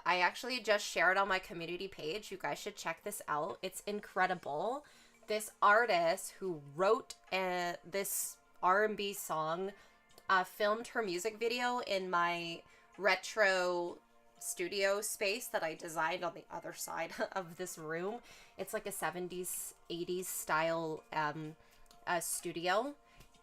I actually just shared on my community page. You guys should check this out. It's incredible. This artist who wrote this R&B song filmed her music video in my retro studio space that I designed on the other side of this room. It's like a 70s, 80s style studio.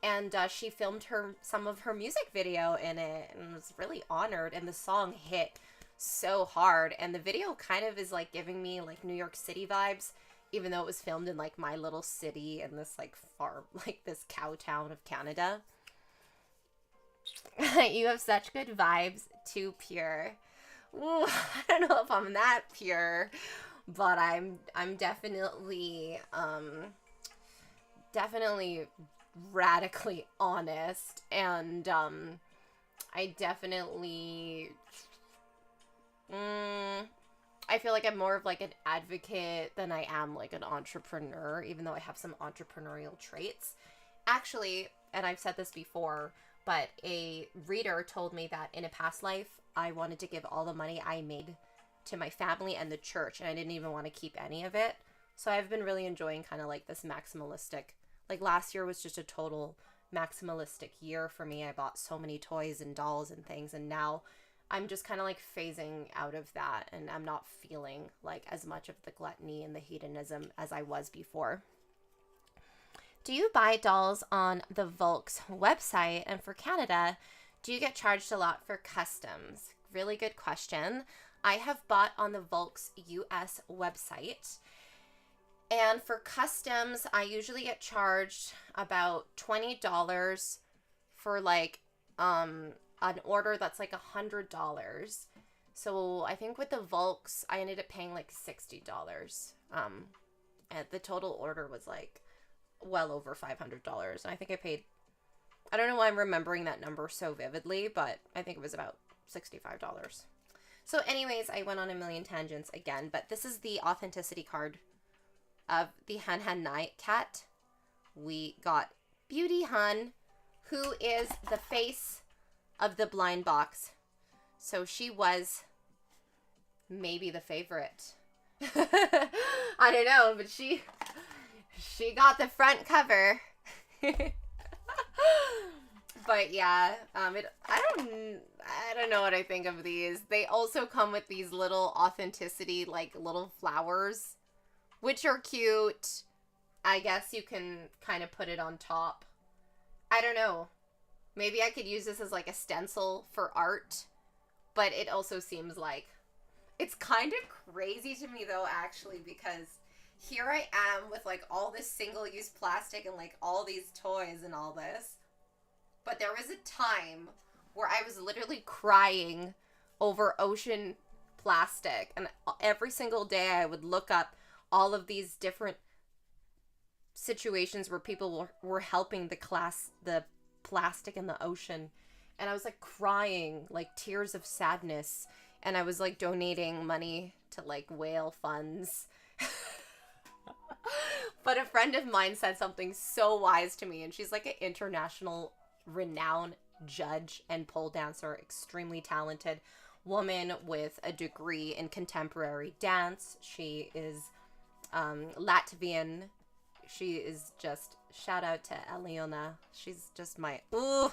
And she filmed some of her music video in it and was really honored. And the song hit so hard, and the video kind of is like giving me like New York City vibes, even though it was filmed in like my little city in this like farm, like this cow town of Canada. You have such good vibes. Too pure. Ooh, I don't know if I'm that pure, but I'm definitely radically honest, and I definitely I feel like I'm more of like an advocate than I am like an entrepreneur, even though I have some entrepreneurial traits. Actually, and I've said this before, but a reader told me that in a past life, I wanted to give all the money I made to my family and the church, and I didn't even want to keep any of it. So I've been really enjoying kind of like this maximalistic, like last year was just a total maximalistic year for me. I bought so many toys and dolls and things, and now I'm just kind of like phasing out of that, and I'm not feeling like as much of the gluttony and the hedonism as I was before. Do you buy dolls on the Volks website? And for Canada, do you get charged a lot for customs? Really good question. I have bought on the Volks US website. And for customs, I usually get charged about $20 for like an order that's like $100. So I think with the Volks, I ended up paying like $60. And the total order was like well over $500. And I think I paid, I don't know why I'm remembering that number so vividly, but I think it was about $65. So anyways, I went on a million tangents again, but this is the authenticity card of the Han Han Night cat. We got Beauty Hun, who is the face of the blind box. So she was maybe the favorite. I don't know, but she got the front cover. But yeah, I don't know what I think of these. They also come with these little authenticity, like little flowers, which are cute. I guess you can kind of put it on top. I don't know. Maybe I could use this as like a stencil for art, but it also seems like it's kind of crazy to me though, actually, because here I am with like all this single-use plastic and like all these toys and all this. But there was a time where I was literally crying over ocean plastic, and every single day I would look up all of these different situations where people were helping the plastic in the ocean, and I was like crying, like tears of sadness, and I was like donating money to like whale funds. But a friend of mine said something so wise to me, and she's like an international renowned judge and pole dancer, extremely talented woman with a degree in contemporary dance. She is Latvian. She is just, shout out to Eliona. She's just my, ooh,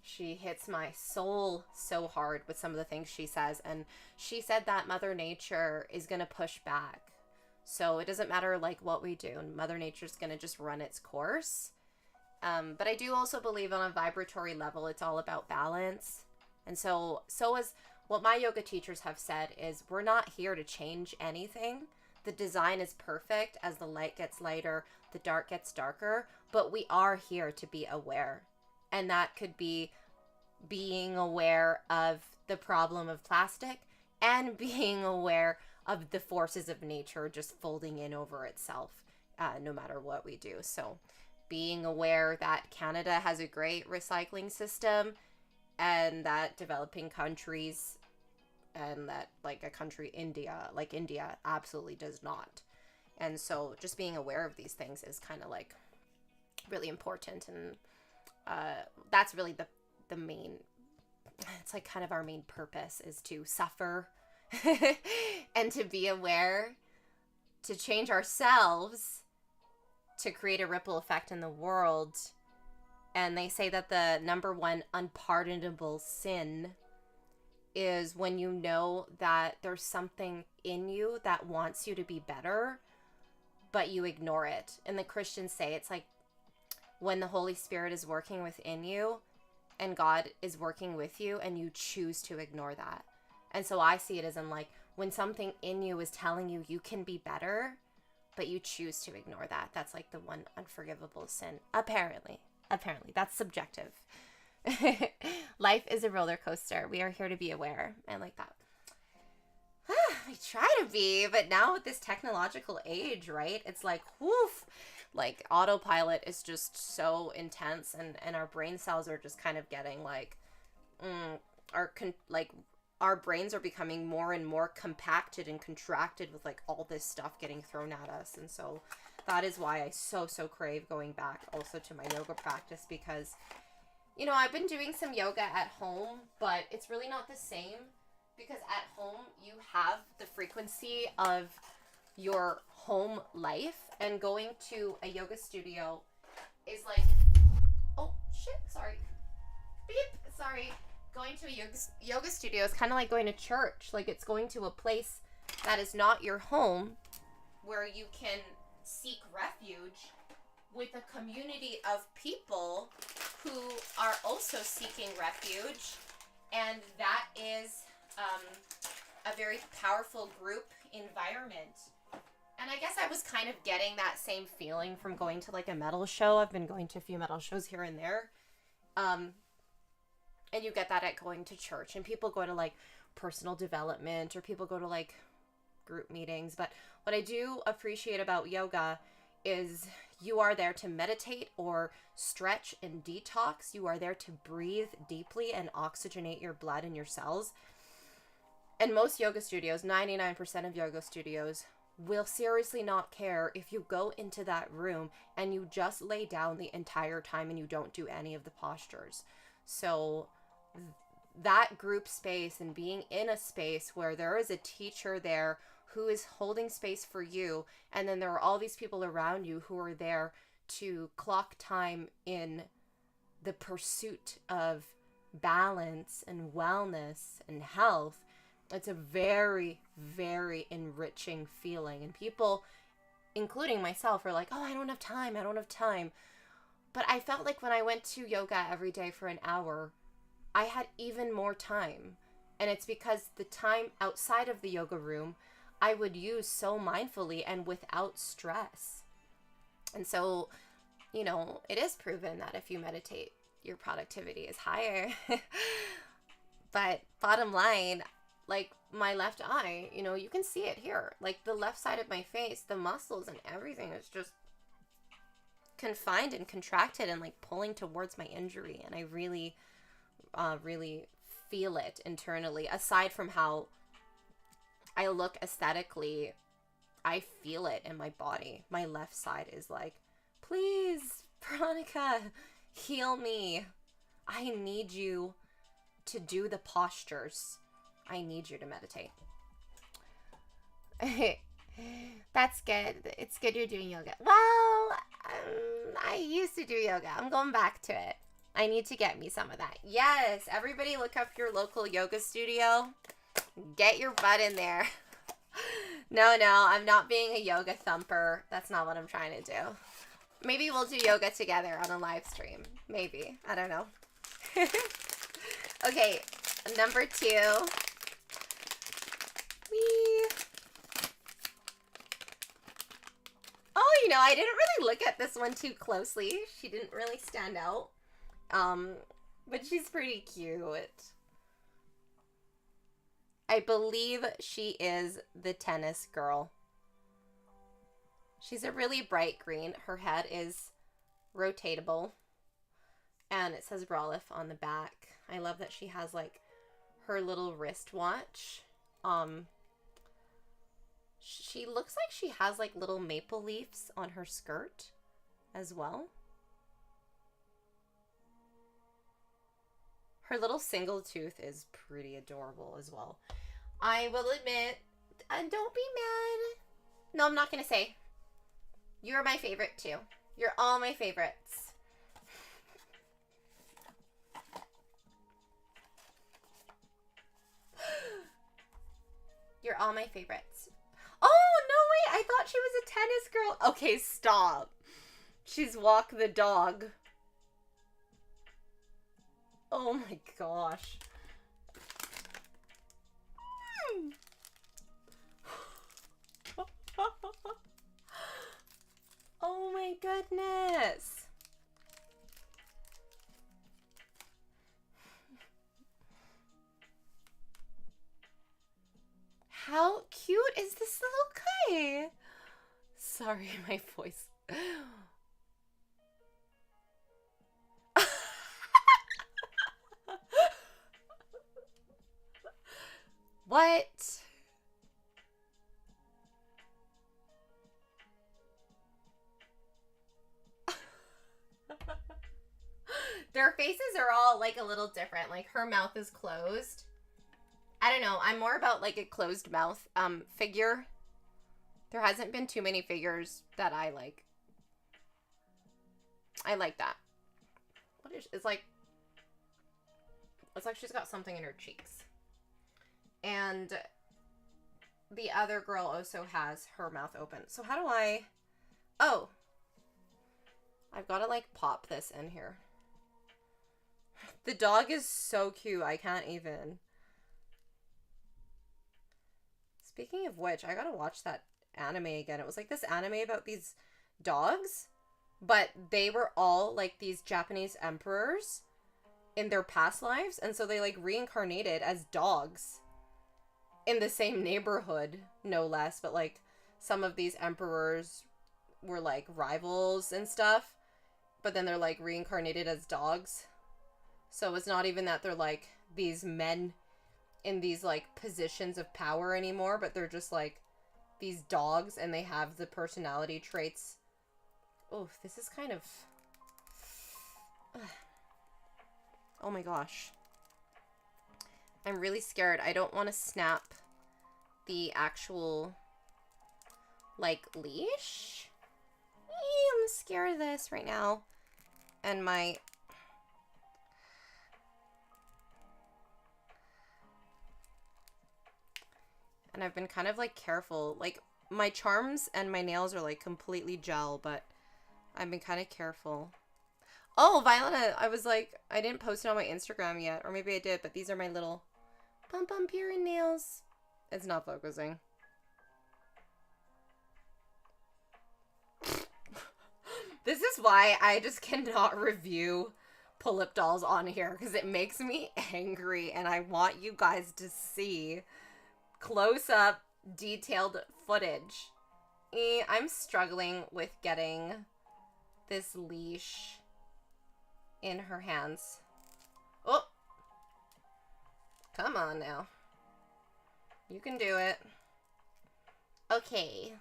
she hits my soul so hard with some of the things she says. And she said that Mother Nature is going to push back. So it doesn't matter like what we do. Mother Nature's going to just run its course. But I do also believe on a vibratory level, it's all about balance. And so as what my yoga teachers have said is, we're not here to change anything. The design is perfect. As the light gets lighter, the dark gets darker, but we are here to be aware. And that could be being aware of the problem of plastic and being aware of the forces of nature just folding in over itself, no matter what we do. So being aware that Canada has a great recycling system, and that developing countries, and that like a country, India absolutely does not. And so just being aware of these things is kind of like really important. And that's really the main, it's like kind of our main purpose, is to suffer and to be aware, to change ourselves, to create a ripple effect in the world. And they say that the number one unpardonable sin is when you know that there's something in you that wants you to be better, but you ignore it. And the Christians say it's like when the Holy Spirit is working within you and God is working with you and you choose to ignore that. And so I see it as in like when something in you is telling you you can be better, but you choose to ignore that. That's like the one unforgivable sin. Apparently, that's subjective. Life is a roller coaster. We are here to be aware. I like that. We try to be, but now with this technological age, right? It's like, woof, like autopilot is just so intense, and our brain cells are just kind of getting like, our brains are becoming more and more compacted and contracted with like all this stuff getting thrown at us. And so that is why I so crave going back also to my yoga practice, because, you know, I've been doing some yoga at home, but it's really not the same, because at home you have the frequency of your home life, and going to a yoga studio is like, oh shit, sorry, beep, sorry. Going to a yoga studio is kind of like going to church. Like, it's going to a place that is not your home, where you can seek refuge with a community of people who are also seeking refuge. And that is a very powerful group environment. And I guess I was kind of getting that same feeling from going to like a metal show. I've been going to a few metal shows here and there. And you get that at going to church, and people go to like personal development, or people go to like group meetings. But what I do appreciate about yoga is you are there to meditate or stretch and detox. You are there to breathe deeply and oxygenate your blood and your cells. And most yoga studios, 99% of yoga studios, will seriously not care if you go into that room and you just lay down the entire time and you don't do any of the postures. So that group space, and being in a space where there is a teacher there who is holding space for you, and then there are all these people around you who are there to clock time in the pursuit of balance and wellness and health, it's a very, very enriching feeling. And people, including myself, are like, oh, I don't have time. But I felt like when I went to yoga every day for an hour, I had even more time. And it's because the time outside of the yoga room, I would use so mindfully and without stress. And so, you know, it is proven that if you meditate, your productivity is higher. But bottom line, like my left eye, you know, you can see it here. Like the left side of my face, the muscles and everything is just confined and contracted and like pulling towards my injury. And I really, really feel it internally. Aside from how I look aesthetically, I feel it in my body. My left side is like, please, Veronica, heal me. I need you to do the postures. I need you to meditate. That's good. It's good you're doing yoga. Well, I used to do yoga. I'm going back to it. I need to get me some of that. Yes, everybody look up your local yoga studio. Get your butt in there. No, I'm not being a yoga thumper. That's not what I'm trying to do. Maybe we'll do yoga together on a live stream. Maybe. I don't know. Okay, number 2. Oh, you know, I didn't really look at this one too closely. She didn't really stand out. But she's pretty cute. I believe she is the tennis girl. She's a really bright green. Her head is rotatable. And it says Rolliff on the back. I love that she has like her little wristwatch. She looks like she has like little maple leaves on her skirt as well. Her little single tooth is pretty adorable as well. I will admit, don't be mad. No, I'm not going to say. You're my favorite too. You're all my favorites. You're all my favorites. Oh, no, wait. I thought she was a tennis girl. Okay, stop. She's Walk the dog. Oh my gosh. Oh my goodness. How cute is this little guy? Sorry, my voice. What? Their faces are all like a little different. Like her mouth is closed. I don't know. I'm more about like a closed mouth figure. There hasn't been too many figures that I like. I like that. What is it's like she's got something in her cheeks. And the other girl also has her mouth open. So how do I... Oh. I've got to like pop this in here. The dog is so cute. I can't even. Speaking of which, I gotta watch that anime again. It was like this anime about these dogs, but they were all like these Japanese emperors in their past lives, and so they like reincarnated as dogs in the same neighborhood, no less. But like some of these emperors were like rivals and stuff, but then they're like reincarnated as dogs. So it's not even that they're like these men in these like positions of power anymore, but they're just like these dogs and they have the personality traits. Oh, this is kind of... Oh my gosh. I'm really scared. I don't want to snap the actual like leash. I'm scared of this right now. And my... And I've been kind of like careful. Like my charms and my nails are like completely gel, but I've been kind of careful. Oh, Violetta, I was like, I didn't post it on my Instagram yet, or maybe I did, but these are my little pom-pom Pirin nails. It's not focusing. This is why I just cannot review pull-up dolls on here, because it makes me angry, and I want you guys to see close-up, detailed footage. I'm struggling with getting this leash in her hands. Oh, Come on now. You can do it. Okay.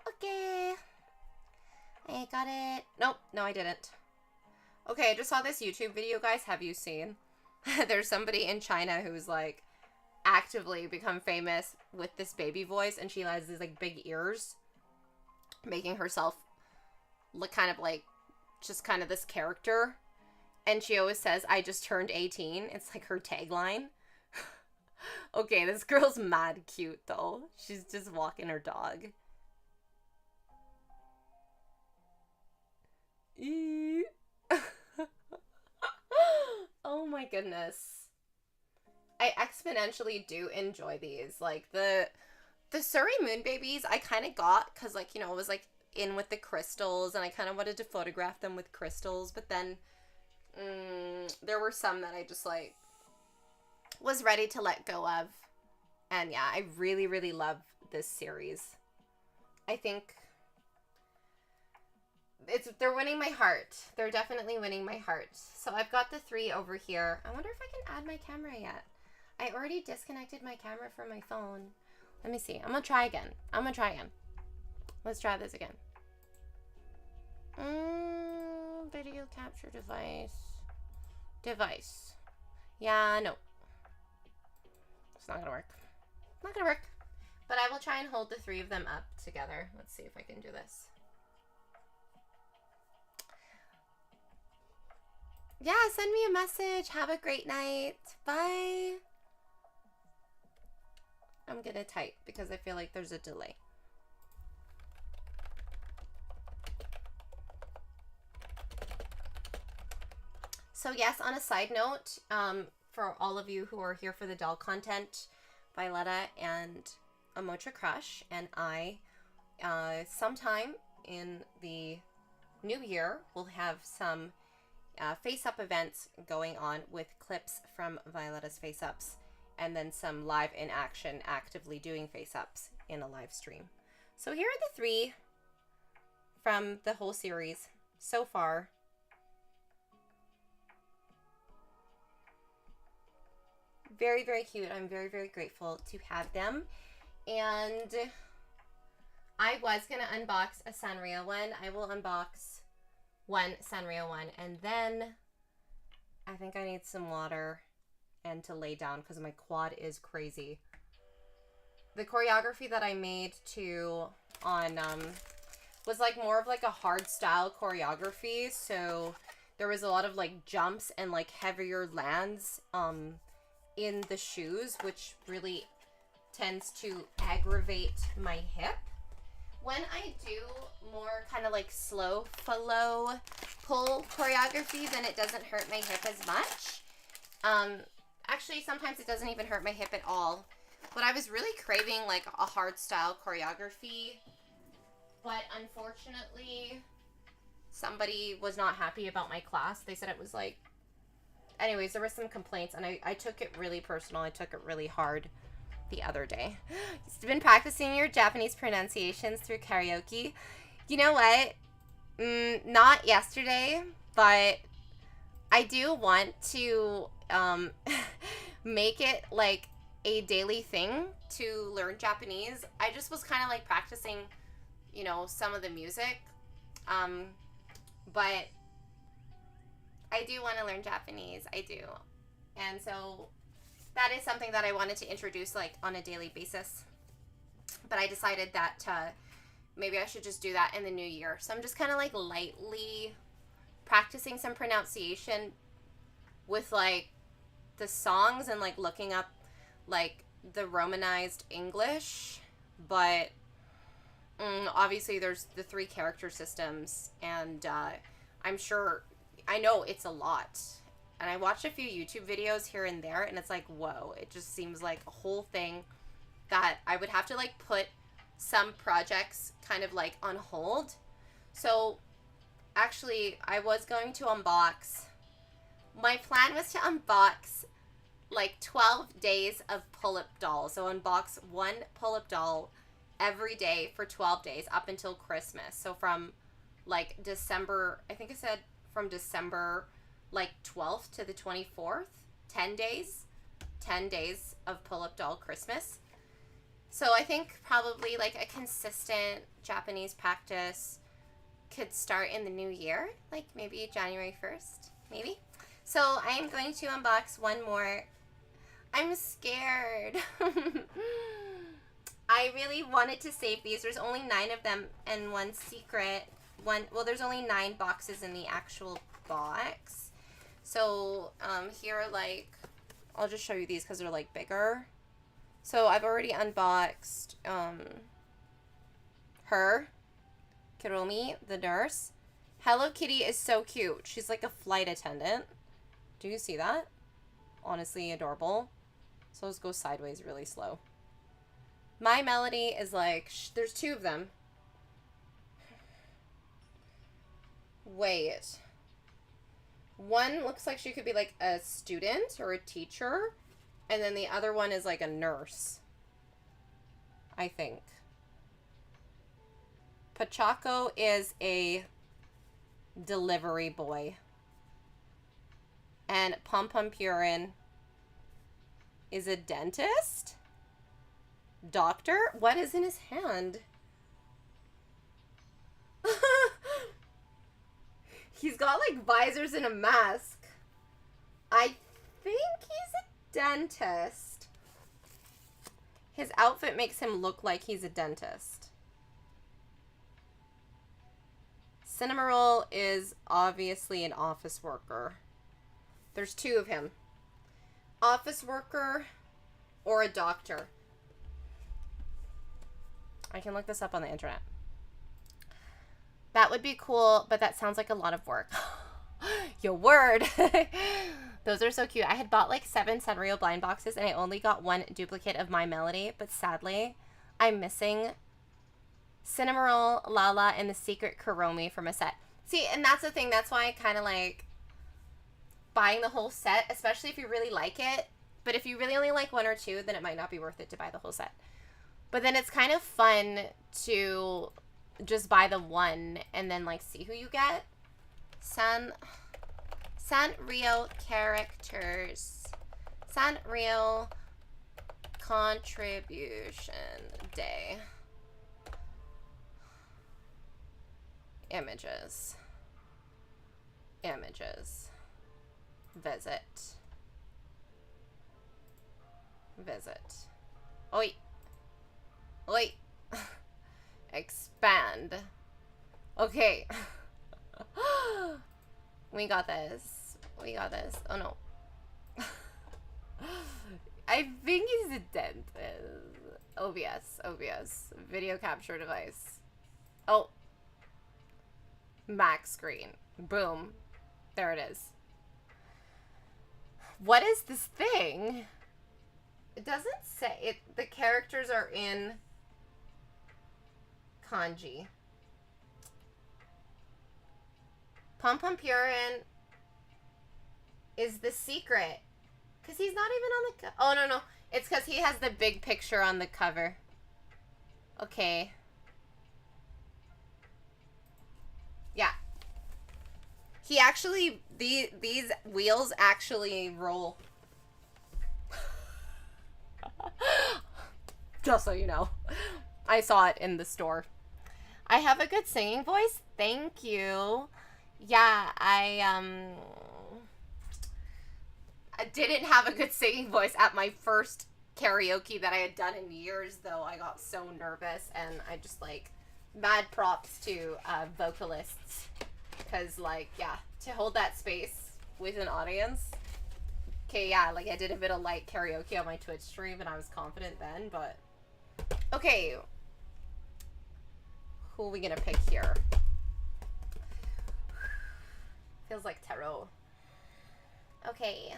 Okay. I got it. Nope. No, I didn't. Okay, I just saw this YouTube video, guys. Have you seen? There's somebody in China who's like actively become famous with this baby voice, and she has these like big ears, making herself look kind of like just kind of this character. And she always says, I just turned 18. It's like her tagline. Okay, this girl's mad cute though. She's just walking her dog. Oh my goodness. I exponentially do enjoy these. Like the Surrey Moon babies I kind of got because, like, you know, it was like in with the crystals and I kind of wanted to photograph them with crystals, but then there were some that I just like was ready to let go of. And yeah, I really, really love this series. I think they're winning my heart. They're definitely winning my heart. So I've got the 3 over here. I wonder if I can add my camera yet. I already disconnected my camera from my phone. Let me see. I'm gonna try again. Let's try this again. Video capture device. Yeah, no. It's not gonna work. Not gonna work. But I will try and hold the 3 of them up together. Let's see if I can do this. Yeah, send me a message. Have a great night. Bye. I'm gonna type because I feel like there's a delay. So yes, on a side note, for all of you who are here for the doll content, Violetta and Amotra Crush and I, sometime in the new year, will have some face-up events going on with clips from Violetta's face-ups, and then some live in action actively doing face-ups in a live stream. So here are the 3 from the whole series so far. Very, very cute. I'm very, very grateful to have them. And I was going to unbox a Sanrio one. I will unbox one Sanrio one. And then I think I need some water and to lay down because my quad is crazy. The choreography that I made on was like more of like a hard style choreography. So there was a lot of like jumps and like heavier lands in the shoes, which really tends to aggravate my hip. When I do more kind of like slow flow pull choreography, then it doesn't hurt my hip as much. Actually, sometimes it doesn't even hurt my hip at all. But I was really craving like a hard style choreography. But unfortunately, somebody was not happy about my class. They said it was like, anyways, there were some complaints and I took it really personal. I took it really hard the other day. You've been practicing your Japanese pronunciations through karaoke. You know what? Not yesterday, but I do want to make it like a daily thing to learn Japanese. I just was kind of like practicing, you know, some of the music. But I do want to learn Japanese. I do. And so that is something that I wanted to introduce like on a daily basis. But I decided that maybe I should just do that in the new year. So I'm just kind of like lightly practicing some pronunciation with like the songs and like looking up like the Romanized English. But obviously there's the 3 character systems, and I'm sure, I know it's a lot. And I watched a few YouTube videos here and there, and it's like, whoa, it just seems like a whole thing that I would have to like put some projects kind of like on hold. So actually I was going to unbox, my plan was to unbox like 12 days of pull-up dolls. So unbox 1 pull-up doll every day for 12 days up until Christmas. So from like December, I think I said from December like 12th to the 24th, 10 days 10 days of pull-up doll Christmas. So I think probably like a consistent Japanese practice could start in the new year, like maybe January 1st, maybe. So I am going to unbox one more. I'm scared. I really wanted to save these. There's only 9 of them and one secret. Well, there's only 9 boxes in the actual box. So here are like, I'll just show you these because they're like bigger. So I've already unboxed her, Kiromi, the nurse. Hello Kitty is so cute. She's like a flight attendant. Do you see that? Honestly adorable. So let's go sideways really slow. My Melody is like, there's 2 of them. Wait. One looks like she could be like a student or a teacher. And then the other one is like a nurse. I think. Pachaco is a delivery boy. And Pom Pom Purin is a dentist? Doctor? What is in his hand? He's got like visors and a mask. I think he's a dentist. His outfit makes him look like he's a dentist. Cinnamoroll is obviously an office worker. There's 2 of him. Office worker or a doctor. I can look this up on the internet. That would be cool, but that sounds like a lot of work. Your word. Those are so cute. I had bought like 7 Sanrio blind boxes and I only got 1 duplicate of My Melody, but sadly, I'm missing Cinnamoroll, Lala, and the Secret Kuromi from a set. See, and that's the thing. That's why I kind of like buying the whole set, especially if you really like it. But if you really only like 1 or 2, then it might not be worth it to buy the whole set. But then it's kind of fun to just buy the 1 and then like see who you get. Sanrio characters. Sanrio contribution day. Images. Images. Visit. Visit. Oi. Oi. Expand. Okay. We got this. We got this. Oh no. I think he's a dentist. OBS. Video capture device. Oh. Max screen. Boom. There it is. What is this thing? It doesn't say it. The characters are in kanji. Pom Pom Purin is the secret. Because he's not even on the... Oh, no. It's because he has the big picture on the cover. Okay. Yeah. He actually... These wheels actually roll. Just so you know. I saw it in the store. I have a good singing voice. Thank you. Yeah, I didn't have a good singing voice at my first karaoke that I had done in years, though. I got so nervous, and I just, like, mad props to vocalists. Because, like, yeah, to hold that space with an audience. Okay, yeah, like, I did a bit of light karaoke on my Twitch stream, and I was confident then, but... Okay. Who are we gonna pick here? Feels like tarot. Okay.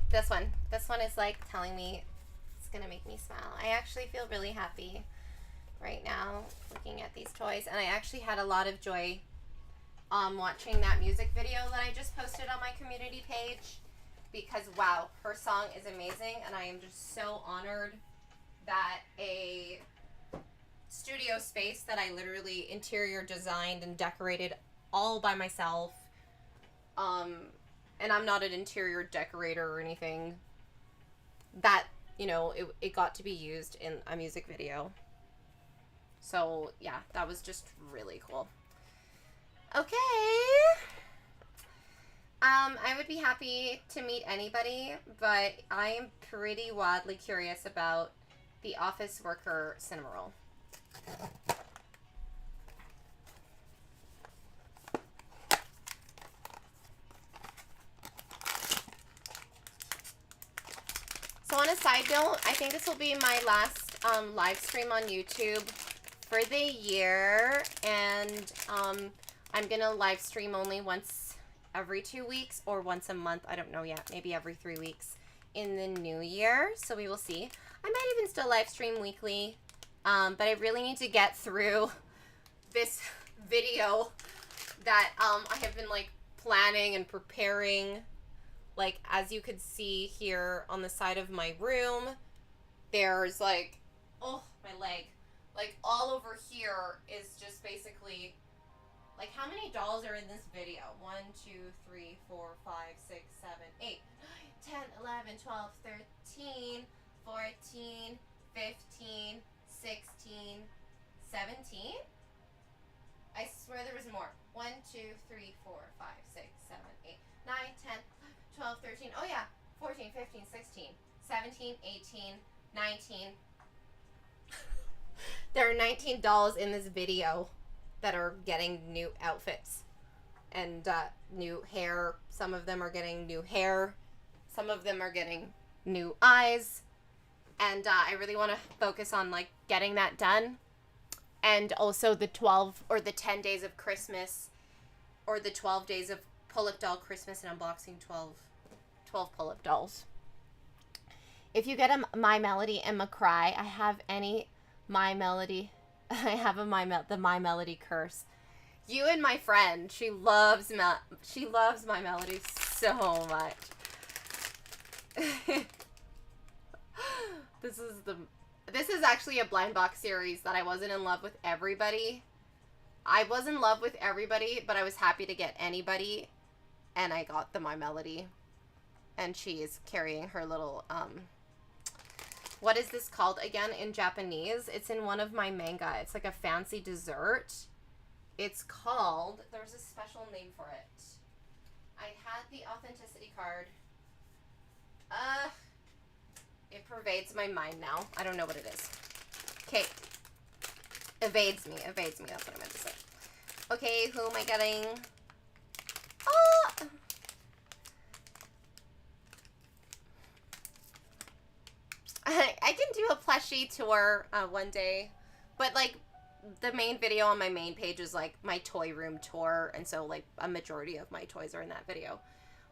This one. This one is like telling me it's gonna make me smile. I actually feel really happy right now looking at these toys, and I actually had a lot of joy watching that music video that I just posted on my community page, because wow, her song is amazing, and I am just so honored that a studio space that I literally interior designed and decorated all by myself. And I'm not an interior decorator or anything. That, you know, it got to be used in a music video. So, yeah, that was just really cool. Okay. I would be happy to meet anybody, but I am pretty wildly curious about the office worker cinema roll. So on a side note, I think this will be my last live stream on YouTube for the year, and I'm gonna live stream only once every 2 weeks or once a month. I don't know yet. Maybe every 3 weeks in the new year. So we will see. I might even still live stream weekly, but I really need to get through this video that I have been like planning and preparing. Like, as you could see here on the side of my room, there's like, oh, my leg. Like, all over here is just basically, like, how many dolls are in this video? 1, 2, 3, 4, 5, 6, 7, 8, 9, 10, 11, 12, 13, 14, 15, 16, 17? I swear there was more. 1, 2, 3, 4, 5, 6, 7, 8, 9, 10, 12, 13, oh yeah, 14, 15, 16, 17, 18, 19. There are 19 dolls in this video that are getting new outfits and new hair. Some of them are getting new hair. Some of them are getting new eyes. And I really want to focus on like getting that done. And also the 12 or the 10 days of Christmas, or the 12 days of pull-up doll Christmas, and unboxing 12 pull-up dolls. If you get a My Melody and McCry, I have any My Melody. I have the My Melody curse. You and my friend, she loves My Melody so much. This is actually a blind box series that I wasn't in love with everybody. I was in love with everybody, but I was happy to get anybody, and I got the My Melody. And she is carrying her little, what is this called again in Japanese? It's in one of my manga. It's like a fancy dessert. It's called, there's a special name for it. I had the authenticity card. It pervades my mind now. I don't know what it is. Okay. Evades me, that's what I meant to say. Okay, who am I getting? Oh! I can do a plushie tour one day, but like the main video on my main page is like my toy room tour, and so like a majority of my toys are in that video.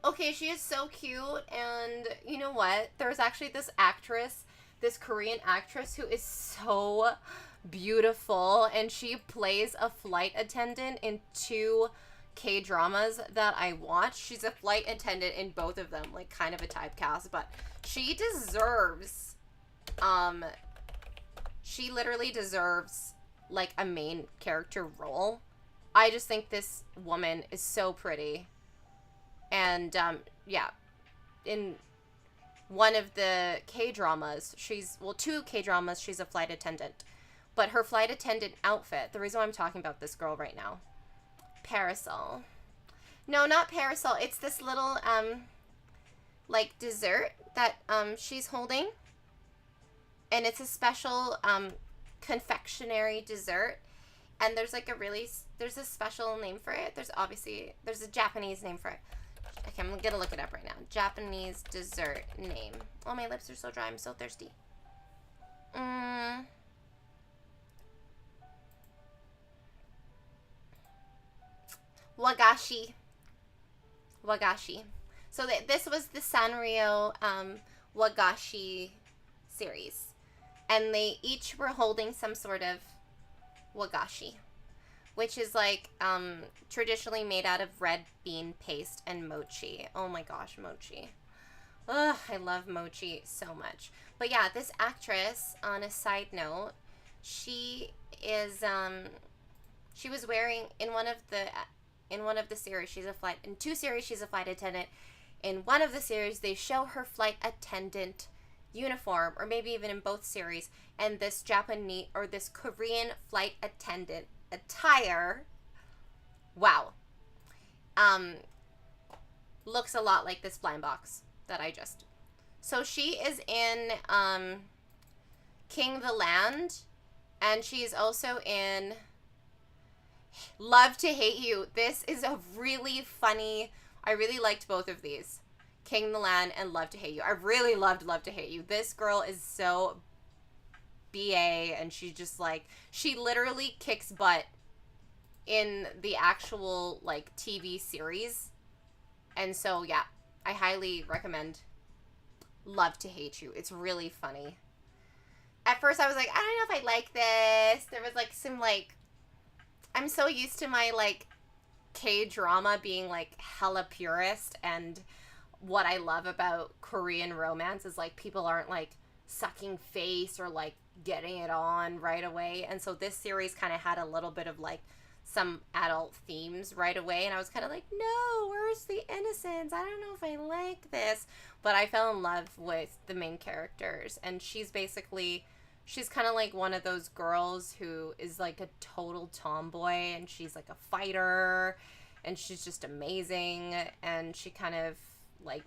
Okay, she is so cute, and you know what? There's actually this actress, this Korean actress who is so beautiful, and she plays a flight attendant in 2 K-dramas that I watch. She's a flight attendant in both of them, like kind of a typecast, but she deserves, she literally deserves like a main character role. I just think this woman is so pretty. And, yeah, in one of the K-dramas, 2 K-dramas, she's a flight attendant. But her flight attendant outfit, the reason why I'm talking about this girl right now, Parasol. No, not Parasol. It's this little, like, dessert that, she's holding. And it's a special, confectionery dessert. And there's, like, there's a special name for it. There's a Japanese name for it. Okay, I'm gonna look it up right now. Japanese dessert name. Oh, my lips are so dry. I'm so thirsty. Wagashi. So this was the Sanrio Wagashi series. And they each were holding some sort of wagashi, which is like traditionally made out of red bean paste and mochi. Oh my gosh, mochi. Ugh, I love mochi so much. But yeah, this actress, on a side note, She is she was wearing in one of the series she's a flight in two series she's a flight attendant. In one of the series they show her flight attendant uniform, or maybe even in both series, and this Japanese or this Korean flight attendant attire, wow, looks a lot like this blind box that I just. So she is in King the Land, and she's also in Love to Hate You. This is a really funny, I really liked both of these. King the Land and Love to Hate You. I really loved Love to Hate You. This girl is so BA, and she's just like, she literally kicks butt in the actual like TV series. And so yeah, I highly recommend Love to Hate You. It's really funny. At first I was like, I don't know if I like this. There was like some like, I'm so used to my like K-drama being like hella purist, and what I love about Korean romance is like people aren't like sucking face or like getting it on right away. And so this series kind of had a little bit of like some adult themes right away, and I was kind of like, no, where's the innocence? I don't know if I like this. But I fell in love with the main characters, and she's kind of like one of those girls who is like a total tomboy, and she's like a fighter, and she's just amazing, and she kind of like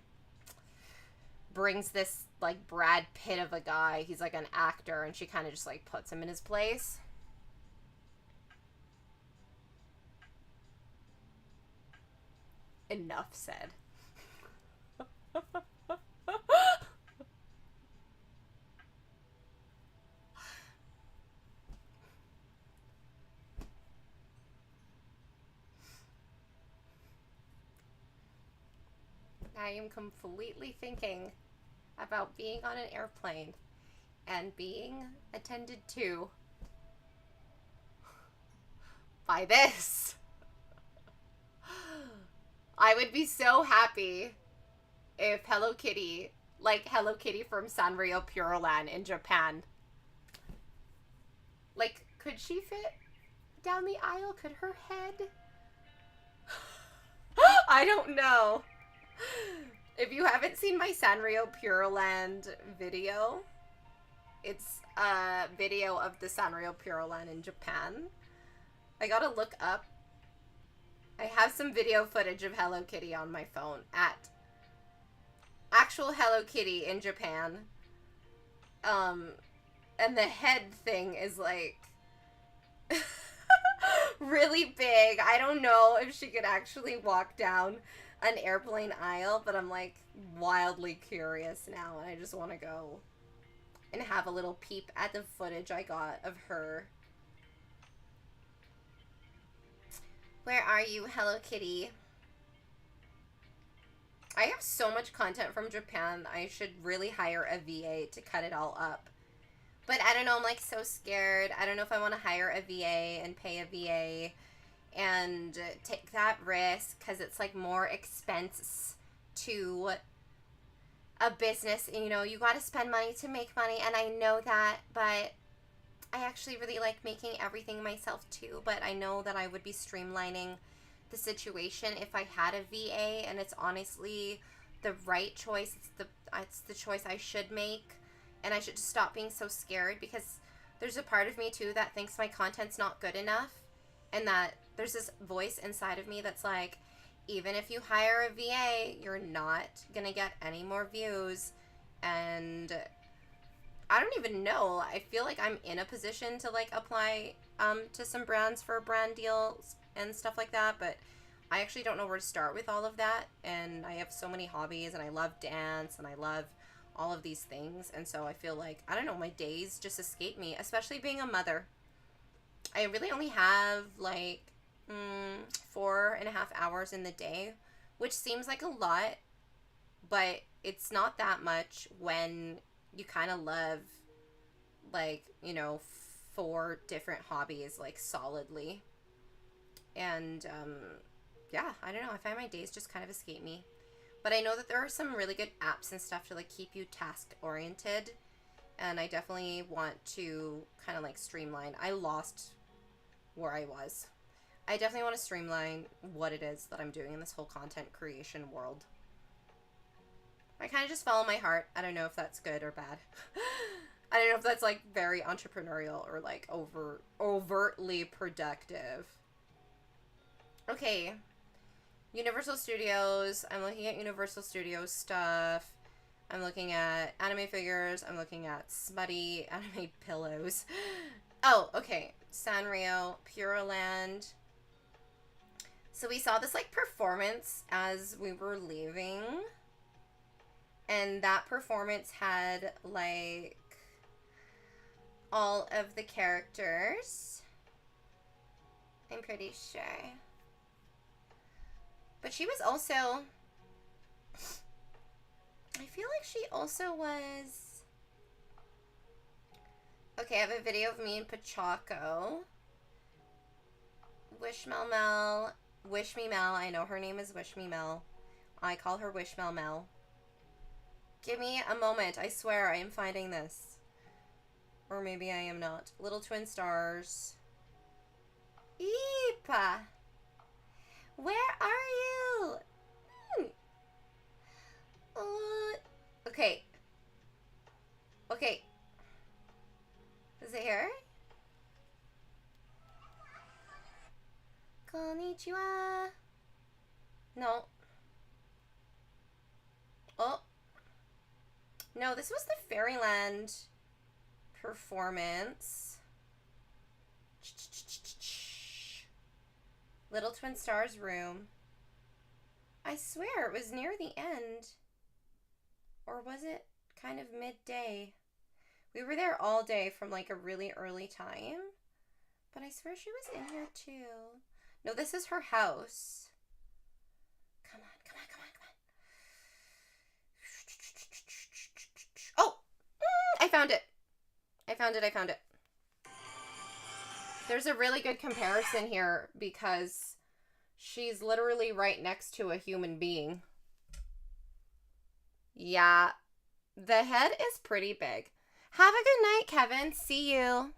brings this like Brad Pitt of a guy. He's like an actor, and she kind of just like puts him in his place. Enough said. I am completely thinking about being on an airplane and being attended to by this. I would be so happy if Hello Kitty, like Hello Kitty from Sanrio Pure Land in Japan, like, could she fit down the aisle? Could her head? I don't know. If you haven't seen my Sanrio Pure Land video, it's a video of the Sanrio Pure Land in Japan. I gotta look up. I have some video footage of Hello Kitty on my phone at actual Hello Kitty in Japan. And the head thing is like really big. I don't know if she could actually walk down an airplane aisle, but I'm like wildly curious now, and I just want to go and have a little peep at the footage I got of her. Where are you, Hello Kitty? I have so much content from Japan. I should really hire a VA to cut it all up. But I don't know, I'm like so scared. I don't know if I want to hire a VA and pay a VA and take that risk, because it's like more expense to a business. You know, you got to spend money to make money, and I know that, but I actually really like making everything myself too. But I know that I would be streamlining the situation if I had a VA, and it's honestly the right choice. It's the choice I should make, and I should just stop being so scared, because there's a part of me too that thinks my content's not good enough, and that there's this voice inside of me that's like, even if you hire a VA, you're not gonna get any more views. And I don't even know. I feel like I'm in a position to like apply to some brands for brand deals and stuff like that, but I actually don't know where to start with all of that. And I have so many hobbies, and I love dance, and I love all of these things, and so I feel like, I don't know, my days just escape me, especially being a mother. I really only have like 4.5 hours in the day, which seems like a lot, but it's not that much when you kind of love, like, you know, 4 different hobbies like solidly. And yeah, I don't know, I find my days just kind of escape me. But I know that there are some really good apps and stuff to like keep you task oriented, and I definitely want to kind of like streamline. I lost where I was. I definitely want to streamline what it is that I'm doing in this whole content creation world. I kind of just follow my heart. I don't know if that's good or bad. I don't know if that's like very entrepreneurial or like overtly productive. Okay. Universal Studios. I'm looking at Universal Studios stuff. I'm looking at anime figures. I'm looking at smutty anime pillows. Oh, okay. Sanrio, Puroland. So we saw this like performance as we were leaving. And that performance had like all of the characters. I'm pretty sure. But she was also, I feel like she also was, okay, I have a video of me and Pachaco. Wish Me Mel, I know her name is Wish Me Mel. I call her Wish Mel Mel. Give me a moment, I swear I am finding this. Or maybe I am not. Little Twin Stars. Eepa! Where are you? Okay. Okay. Is it here? Konnichiwa. No. Oh. No, this was the Fairyland performance. Little Twin Stars room. I swear it was near the end. Or was it kind of midday? We were there all day from like a really early time. But I swear she was in here too. No, this is her house. Come on, come on, come on, come on. Oh! I found it. I found it. There's a really good comparison here because she's literally right next to a human being. Yeah, the head is pretty big. Have a good night, Kevin. See you.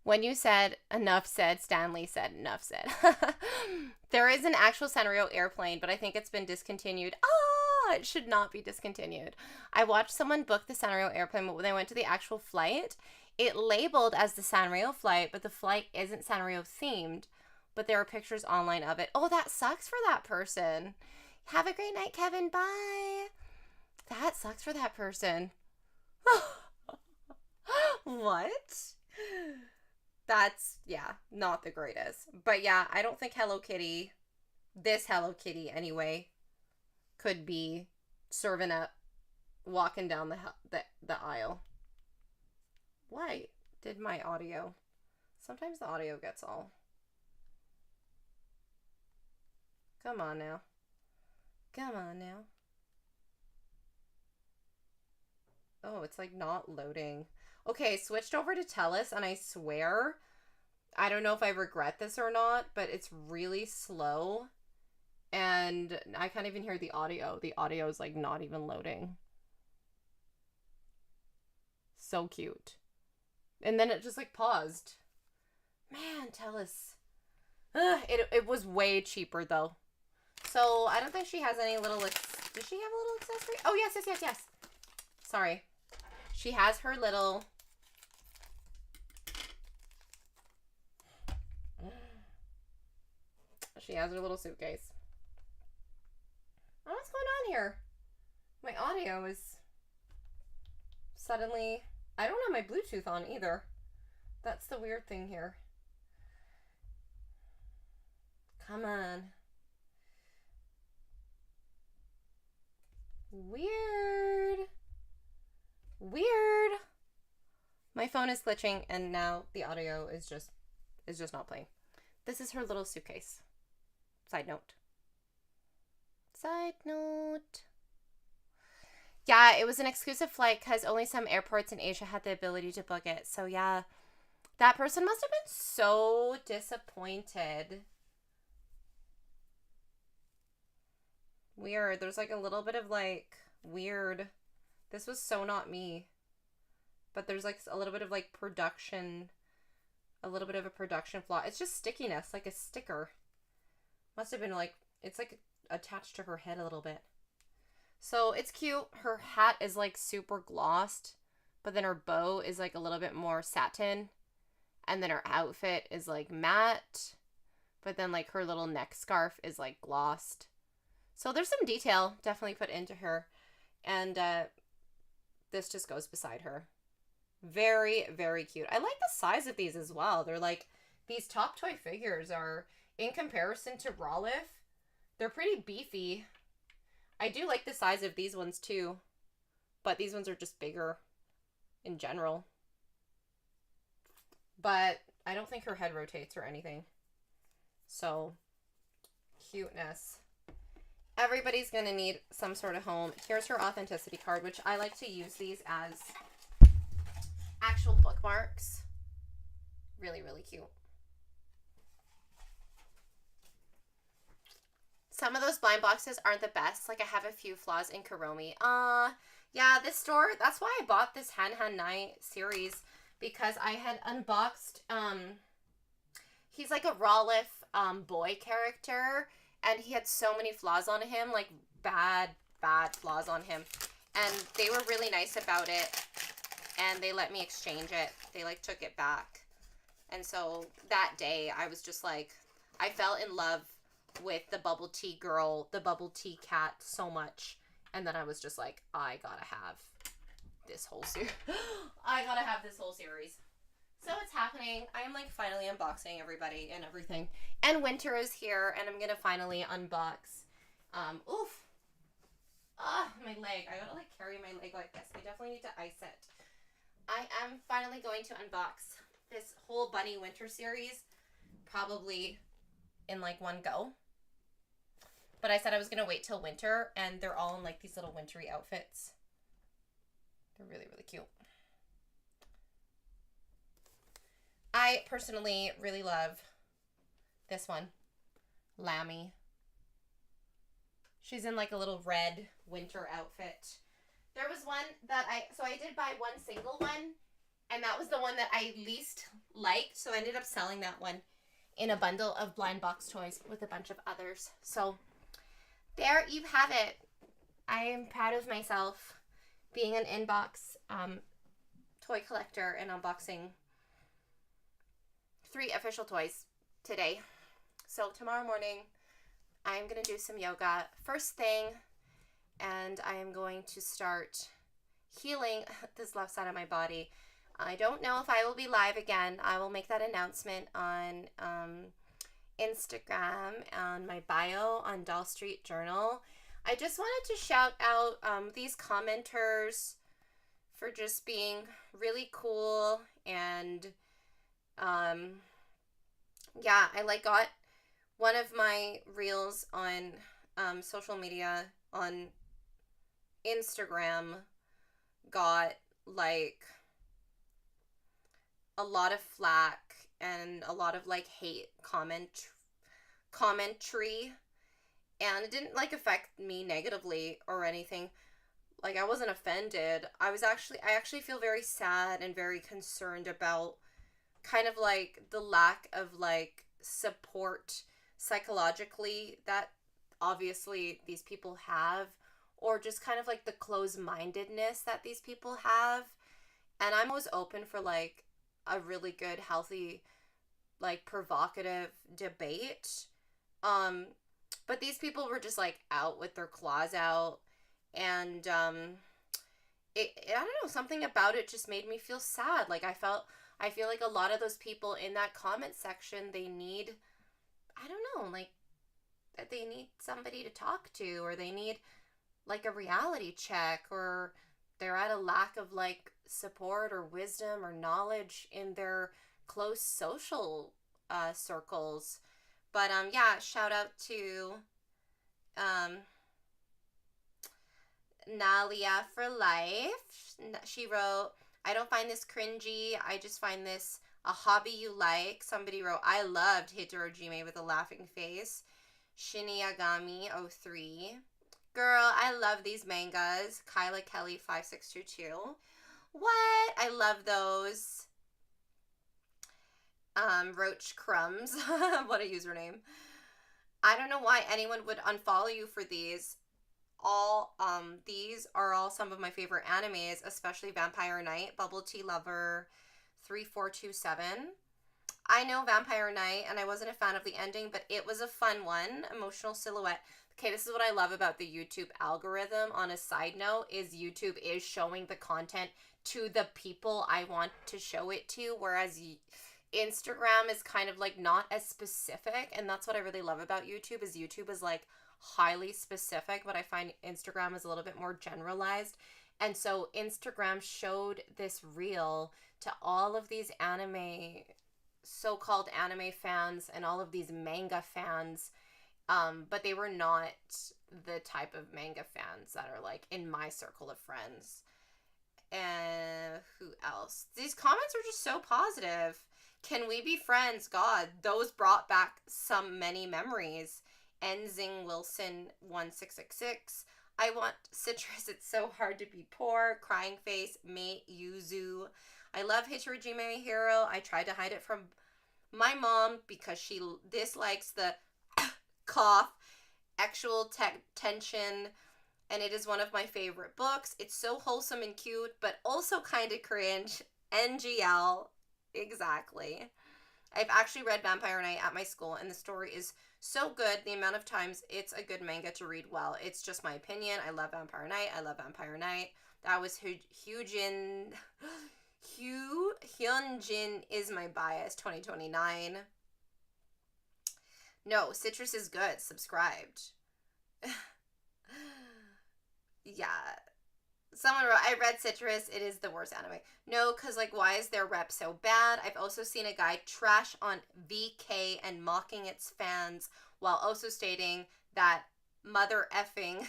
When you said enough said, Stanley said enough said. There is an actual Sanrio airplane, but I think it's been discontinued. Ah, it should not be discontinued. I watched someone book the Sanrio airplane, but when they went to the actual flight, it labeled as the Sanrio flight, but the flight isn't Sanrio themed. But there are pictures online of it. Oh, that sucks for that person. Have a great night, Kevin. Bye. That sucks for that person. What? That's, yeah, not the greatest. But yeah, I don't think Hello Kitty, this Hello Kitty anyway, could be serving up, walking down the aisle. Why did my audio? Sometimes the audio gets all. Come on now. Come on now. Oh, it's like not loading. Okay, switched over to TELUS, and I swear, I don't know if I regret this or not, but it's really slow, and I can't even hear the audio. The audio is like not even loading. So cute. And then it just like paused. Man, TELUS. It was way cheaper though. So I don't think she has any little, does she have a little accessory? Oh, yes. Sorry. She has her little, suitcase. Oh, what's going on here? My audio is suddenly, I don't have my Bluetooth on either. That's the weird thing here. Come on. Weird. My phone is glitching and now the audio is just not playing. This is her little suitcase. Side note. Yeah, it was an exclusive flight because only some airports in Asia had the ability to book it. So yeah, that person must have been so disappointed. Weird. There's like a little bit of like weird. This was so not me. But there's like a little bit of like production, a little bit of a production flaw. It's just stickiness, like a sticker. Must have been like, it's like attached to her head a little bit. So it's cute. Her hat is like super glossed, but then her bow is like a little bit more satin. And then her outfit is like matte, but then like her little neck scarf is like glossed. So there's some detail definitely put into her. And this just goes beside her. Very, very cute. I like the size of these as well. They're like, these Top Toy figures are, in comparison to Rolliff, they're pretty beefy. I do like the size of these ones too, but these ones are just bigger in general. But I don't think her head rotates or anything. So, cuteness. Everybody's going to need some sort of home. Here's her authenticity card, which I like to use these as actual bookmarks. Really, really cute. Some of those blind boxes aren't the best. Like, I have a few flaws in Kuromi. Yeah, this store, that's why I bought this Han Night series, because I had unboxed, he's like a Rolliff boy character, and he had so many flaws on him, like bad flaws on him. And they were really nice about it, and they let me exchange it. They like took it back. And so that day I was just like, I fell in love with the bubble tea girl, the bubble tea cat so much. And then I was just like, I gotta have this whole series. I gotta have this whole series. So it's happening. I am like finally unboxing everybody and everything. And winter is here, and I'm gonna finally unbox. Oof. My leg. I gotta like carry my leg like this. I definitely need to ice it. I am finally going to unbox this whole Bunny Winter series, probably in like one go. But I said I was gonna wait till winter, and they're all in like these little wintry outfits. They're really, really cute. I personally really love this one, Lammy. She's in like a little red winter outfit. There was one that I did buy one single one, and that was the one that I least liked, so I ended up selling that one in a bundle of blind box toys with a bunch of others. So there you have it. I am proud of myself being an inbox toy collector and unboxing 3 official toys today. So tomorrow morning, I'm going to do some yoga first thing, and I am going to start healing this left side of my body. I don't know if I will be live again. I will make that announcement on Instagram, on my bio on Doll Street Journal. I just wanted to shout out these commenters for just being really cool, and yeah, I like got one of my reels on social media on Instagram got like a lot of flack and a lot of like hate commentary, and it didn't like affect me negatively or anything. Like, I wasn't offended. I actually feel very sad and very concerned about kind of like the lack of like support psychologically that obviously these people have, or just kind of like the closed-mindedness that these people have. And I'm always open for like a really good, healthy, like provocative debate. But these people were just like out with their claws out, and I don't know, something about it just made me feel sad. Like, I feel like a lot of those people in that comment section, they need, I don't know, like, that they need somebody to talk to, or they need like a reality check, or they're at a lack of like support or wisdom or knowledge in their close social circles. But yeah, shout out to Nalia for life. She wrote, I don't find this cringy. I just find this a hobby you like. Somebody wrote, I loved Hitorojime with a laughing face. Shinigami 03. Girl, I love these mangas. Kyla Kelly 5622. What? I love those. Roach Crumbs. What a username. I don't know why anyone would unfollow you for these. These are all some of my favorite animes, especially Vampire Knight, Bubble Tea Lover 3427. I know Vampire Knight, and I wasn't a fan of the ending, but it was a fun one. Emotional Silhouette. Okay, this is what I love about the YouTube algorithm. On a side note, is YouTube is showing the content to the people I want to show it to, whereas Instagram is kind of like not as specific, and that's what I really love about YouTube is YouTube is like highly specific, but I find Instagram is a little bit more generalized. And so Instagram showed this reel to all of these so-called anime fans and all of these manga fans, but they were not the type of manga fans that are like in my circle of friends. And who else? These comments are just so positive. Can we be friends? God, those brought back many memories. Enzing Wilson 1666. I want citrus. It's so hard to be poor. Crying face. Mei Yuzu. I love Hitorajime Hero. I tried to hide it from my mom because she dislikes the cough, actual tension, and it is one of my favorite books. It's so wholesome and cute, but also kind of cringe. NGL. Exactly. I've actually read Vampire Knight at my school, and the story is so good. The amount of times it's a good manga to read well. It's just my opinion. I love Vampire Knight. I love Vampire Knight. That was Hyunjin is my bias, 2029. No, citrus is good. Subscribed. Yeah. Someone wrote, I read Citrus. It is the worst anime. No, because, like, why is their rep so bad? I've also seen a guy trash on VK and mocking its fans while also stating that mother effing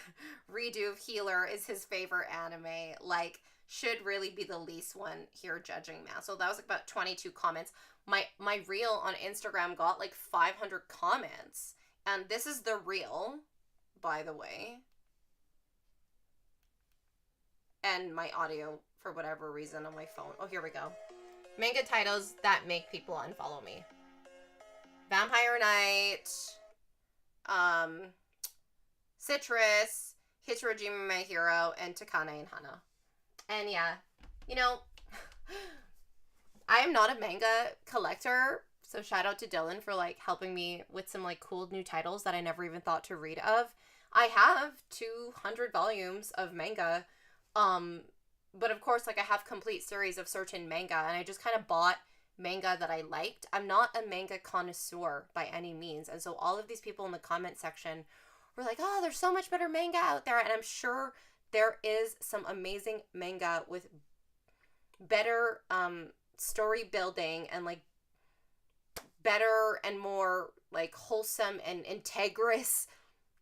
redo of Healer is his favorite anime. Like, should really be the least one here judging now. So that was like about 22 comments. My reel on Instagram got like 500 comments. And this is the reel, by the way. And my audio, for whatever reason, on my phone. Oh, here we go. Manga titles that make people unfollow me. Vampire Knight. Citrus. Hitorajime My Hero. And Takane and Hana. And yeah, you know, I am not a manga collector. So shout out to Dylan for like helping me with some like cool new titles that I never even thought to read of. I have 200 volumes of manga. But of course, like I have complete series of certain manga, and I just kind of bought manga that I liked. I'm not a manga connoisseur by any means, and so all of these people in the comment section were like, oh, there's so much better manga out there, and I'm sure there is some amazing manga with better story building and like better and more like wholesome and integrous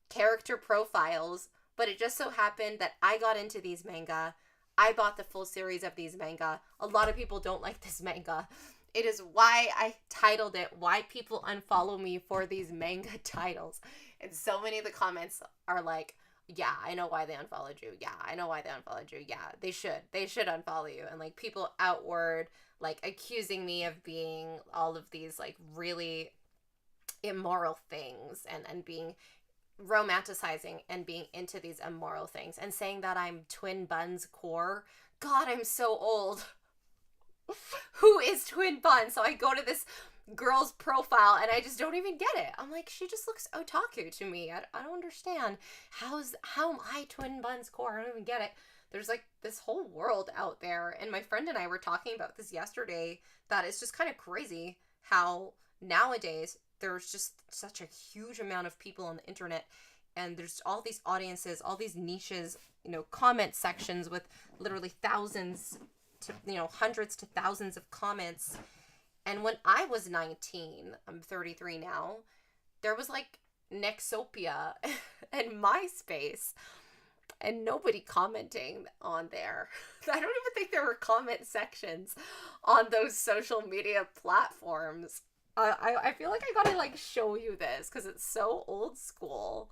character profiles. But it just so happened that I got into these manga. I bought the full series of these manga. A lot of people don't like this manga. It is why I titled it, Why People Unfollow Me for These Manga Titles. And so many of the comments are like, yeah, I know why they unfollowed you. Yeah, I know why they unfollowed you. Yeah, they should. They should unfollow you. And like people outward, like accusing me of being all of these like really immoral things and being romanticizing and being into these immoral things and saying that I'm Twin Buns core. God, I'm so old. Who is Twin Bun? So I go to this girl's profile and I just don't even get it. I'm like, she just looks otaku to me. I don't understand. How am I Twin Buns core? I don't even get it. There's like this whole world out there, and my friend and I were talking about this yesterday, that it's just kind of crazy how nowadays there's just such a huge amount of people on the internet, and there's all these audiences, all these niches, you know, comment sections with literally thousands to, you know, hundreds to thousands of comments. And when I was 19, I'm 33 now, there was like Nexopia and MySpace and nobody commenting on there. I don't even think there were comment sections on those social media platforms. I feel like I gotta like show you this because it's so old school.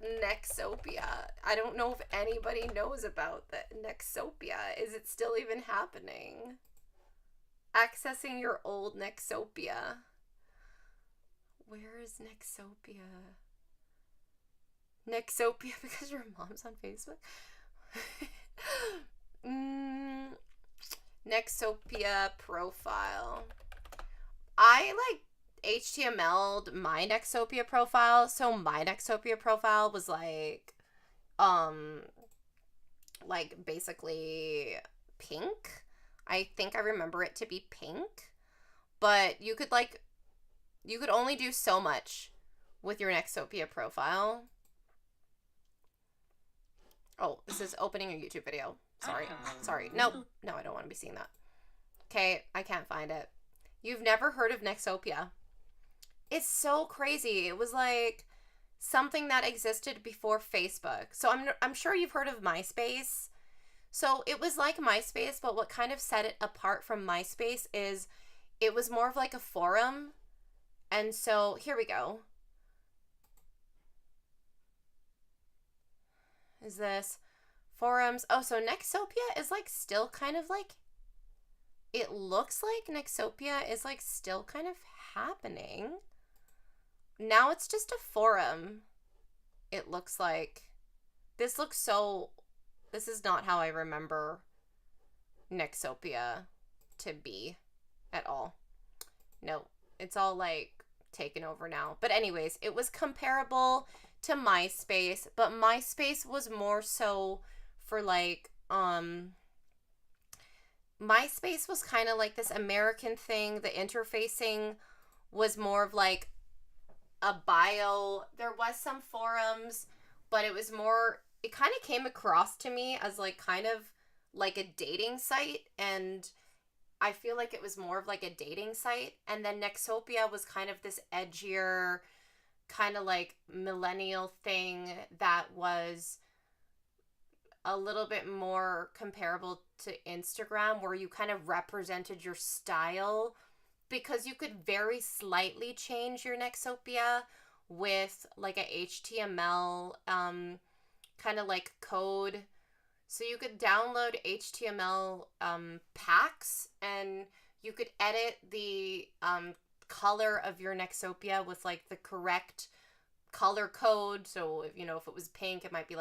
Nexopia. I don't know if anybody knows about the Nexopia. Is it still even happening? Accessing your old Nexopia. Where is Nexopia? Nexopia because your mom's on Facebook? Nexopia profile. I HTML'd my Nexopia profile, so my Nexopia profile was basically pink. I think I remember it to be pink, but you could only do so much with your Nexopia profile. Oh, this is opening a YouTube video. Sorry. No, I don't want to be seeing that. Okay, I can't find it. You've never heard of Nexopia. It's so crazy. It was like something that existed before Facebook. So I'm sure you've heard of MySpace. So it was like MySpace, but what kind of set it apart from MySpace is it was more of like a forum. And so here we go. Is this forums? Oh, so Nexopia is still kind of it looks like Nexopia is still kind of happening. Now it's just a forum. It looks like. This is not how I remember Nexopia to be at all. No, it's all taken over now. But anyways, it was comparable to MySpace, but MySpace was more so for MySpace was kind of this American thing. The interfacing was more of a bio. There was some forums, but it was more, it kind of came across to me as kind of a dating site, and I feel like it was more of a dating site. And then Nexopia was kind of this edgier, kind of millennial thing that was a little bit more comparable to Instagram, where you kind of represented your style because you could very slightly change your Nexopia with a HTML kind of code. So you could download HTML packs, and you could edit the color of your Nexopia with the correct color code. So if if it was pink, it might be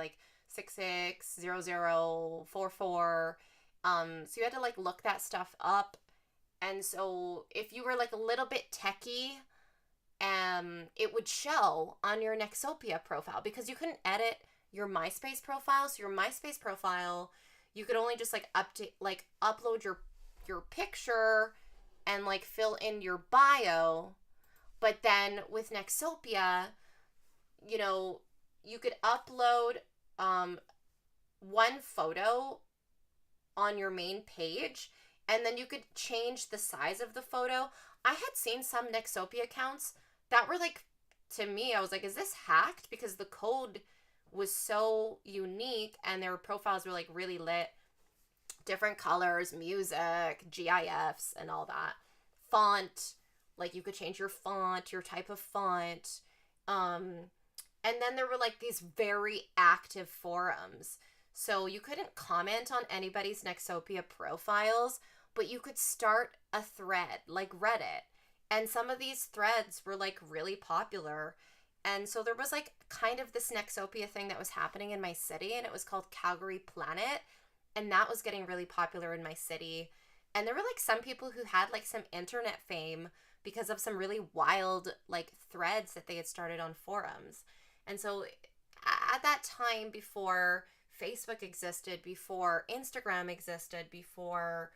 660044. So you had to look that stuff up. And so if you were a little bit techie, it would show on your Nexopia profile because you couldn't edit your MySpace profile. So your MySpace profile, you could only just upload your picture and fill in your bio. But then with Nexopia, you could upload one photo on your main page, and then you could change the size of the photo. I had seen some Nexopia accounts that were to me, I was is this hacked? Because the code was so unique and their profiles were really lit. Different colors, music, GIFs, and all that. Font, you could change your font, your type of font. And then there were these very active forums. So you couldn't comment on anybody's Nexopia profiles, but you could start a thread like Reddit. And some of these threads were really popular. And so there was kind of this Nexopia thing that was happening in my city, and it was called Calgary Planet. And that was getting really popular in my city. And there were some people who had some internet fame because of some really wild threads that they had started on forums. And so at that time, before Facebook existed, before Instagram existed, before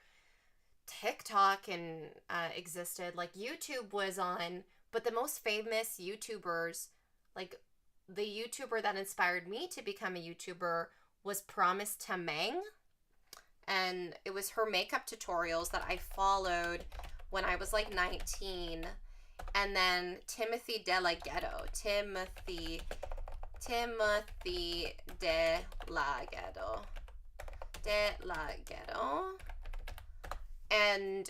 TikTok and existed, YouTube was on. But the most famous YouTubers, the YouTuber that inspired me to become a YouTuber was Promise to Mang. And it was her makeup tutorials that I followed when I was 19. And then Timothy De La Ghetto. Timothy De La Ghetto. And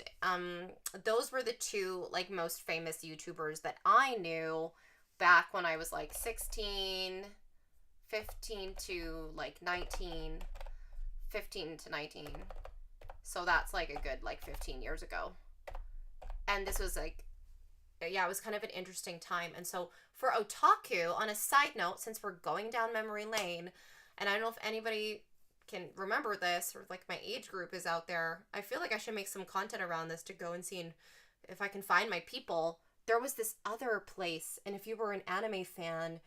those were the two most famous YouTubers that I knew back when I was 16, 15 to like 19, 15 to 19. So that's like a good like 15 years ago. And this was like, yeah, it was kind of an interesting time. And so for otaku, on a side note, since we're going down memory lane, and I don't know if anybody can remember this or like my age group is out there, I feel like I should make some content around this to go and see if I can find my people. There was this other place, and if you were an anime fan,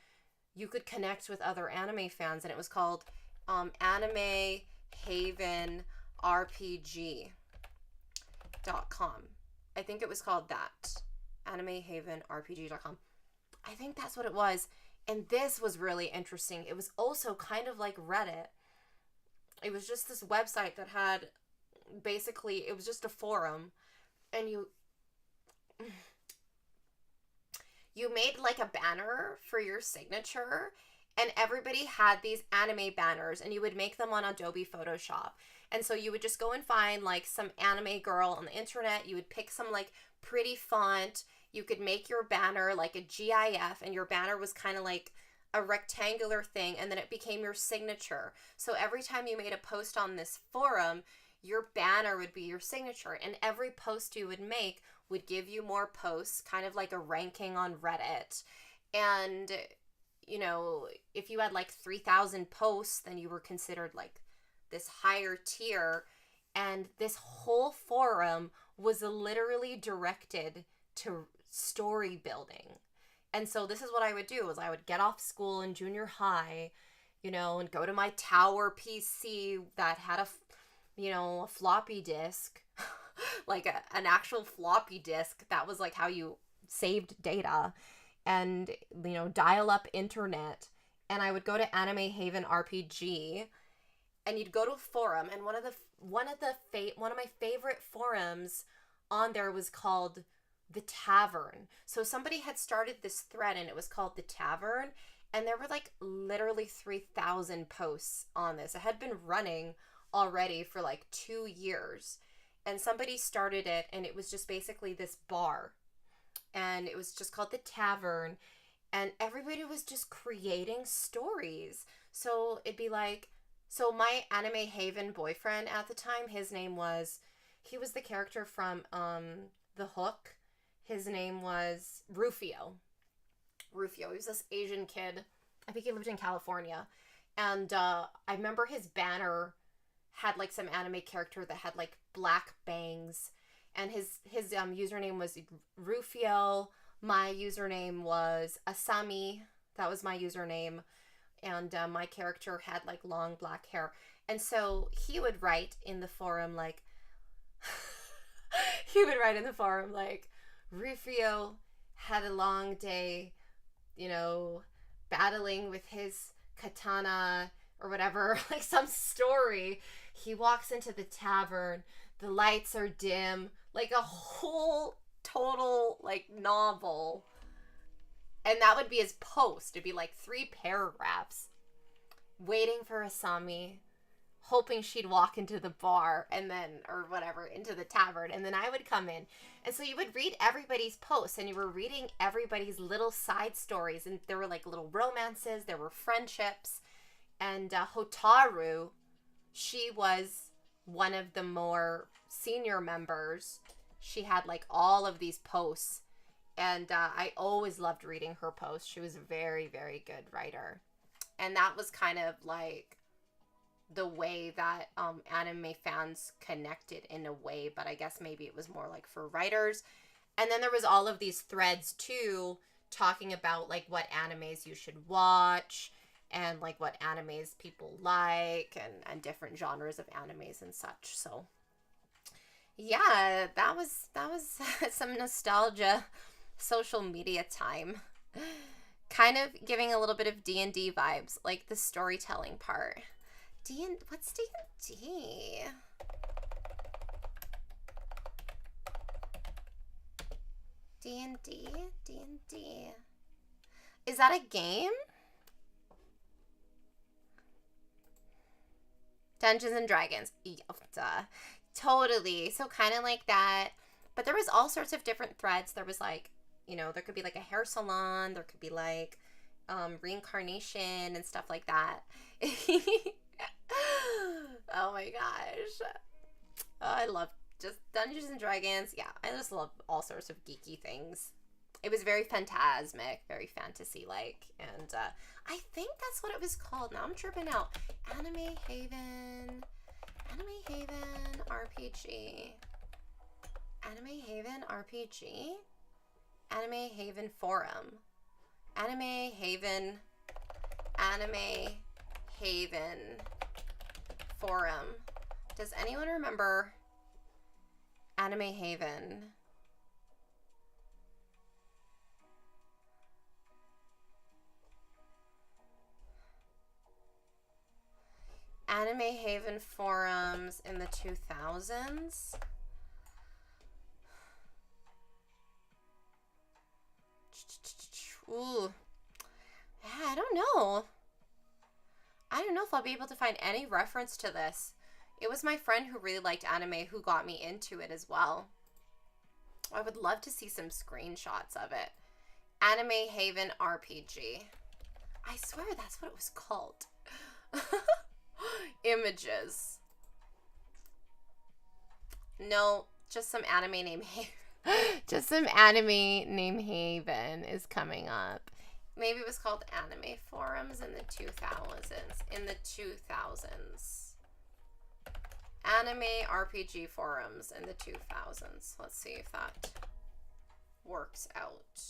you could connect with other anime fans, and it was called Anime Haven RPG.com. I think it was called that. AnimeHavenRPG.com. I think that's what it was. And this was really interesting. It was also kind of like Reddit. It was just this website that had basically, it was just a forum. And you made like a banner for your signature. And everybody had these anime banners. And you would make them on Adobe Photoshop. And so you would just go and find like some anime girl on the internet. You would pick some like pretty font. You could make your banner like a GIF, and your banner was kind of like a rectangular thing, and then it became your signature. So every time you made a post on this forum, your banner would be your signature, and every post you would make would give you more posts, kind of like a ranking on Reddit. And, you know, if you had like 3,000 posts, then you were considered like this higher tier. And this whole forum was literally directed to story building. And so this is what I would do, is I would get off school in junior high, you know, and go to my tower PC that had a floppy disk, like an actual floppy disk. That was like how you saved data, and, you know, dial up internet. And I would go to Anime Haven RPG, and you'd go to a forum, and one of my favorite forums on there was called The Tavern. So somebody had started this thread, and it was called The Tavern, and there were like literally 3,000 posts on this. It had been running already for like 2 years, and somebody started it, and it was just basically this bar, and it was just called The Tavern, and everybody was just creating stories. So it'd be like, so my Anime Haven boyfriend at the time, he was the character from The Hook. His name was Rufio. He was this Asian kid. I think he lived in California. And I remember his banner had like some anime character that had like black bangs. And his username was Rufio. My username was Asami. That was my username. And my character had like long black hair. And so he would write in the forum like, Rufio had a long day, you know, battling with his katana or whatever, like some story. He walks into the tavern, the lights are dim, like a whole total like novel. And that would be his post. It'd be like 3 paragraphs. Waiting for Asami, hoping she'd walk into the bar and then, or whatever, into the tavern, and then I would come in. And so you would read everybody's posts, and you were reading everybody's little side stories, and there were like little romances, there were friendships. And Hotaru, she was one of the more senior members. She had like all of these posts, and I always loved reading her posts. She was a very, very good writer. And that was kind of like the way that anime fans connected in a way, but I guess maybe it was more like for writers. And then there was all of these threads too, talking about like what animes you should watch, and like what animes people like, and different genres of animes and such. So yeah, that was some nostalgia social media time. Kind of giving a little bit of D&D vibes, like the storytelling part. What's D&D? D&D. Is that a game? Dungeons and Dragons. Yeah, duh. Totally. So kind of like that. But there was all sorts of different threads. There was like, you know, there could be like a hair salon. There could be like reincarnation and stuff like that. Oh my gosh. Oh, I love just Dungeons and Dragons. Yeah, I just love all sorts of geeky things. It was very phantasmic, very fantasy-like, and I think that's what it was called. Now I'm tripping out. Anime Haven RPG. Anime Haven RPG? Anime Haven Forum. Anime Haven Forum. Does anyone remember Anime Haven? Anime Haven forums in the 2000s. Ooh. Yeah, I don't know. I don't know if I'll be able to find any reference to this. It was my friend who really liked anime who got me into it as well. I would love to see some screenshots of it. Anime Haven RPG. I swear that's what it was called. Images. No, just some anime named Haven. Just some anime named Haven is coming up. Maybe it was called Anime Forums in the 2000s. In the 2000s. Anime RPG Forums in the 2000s. Let's see if that works out.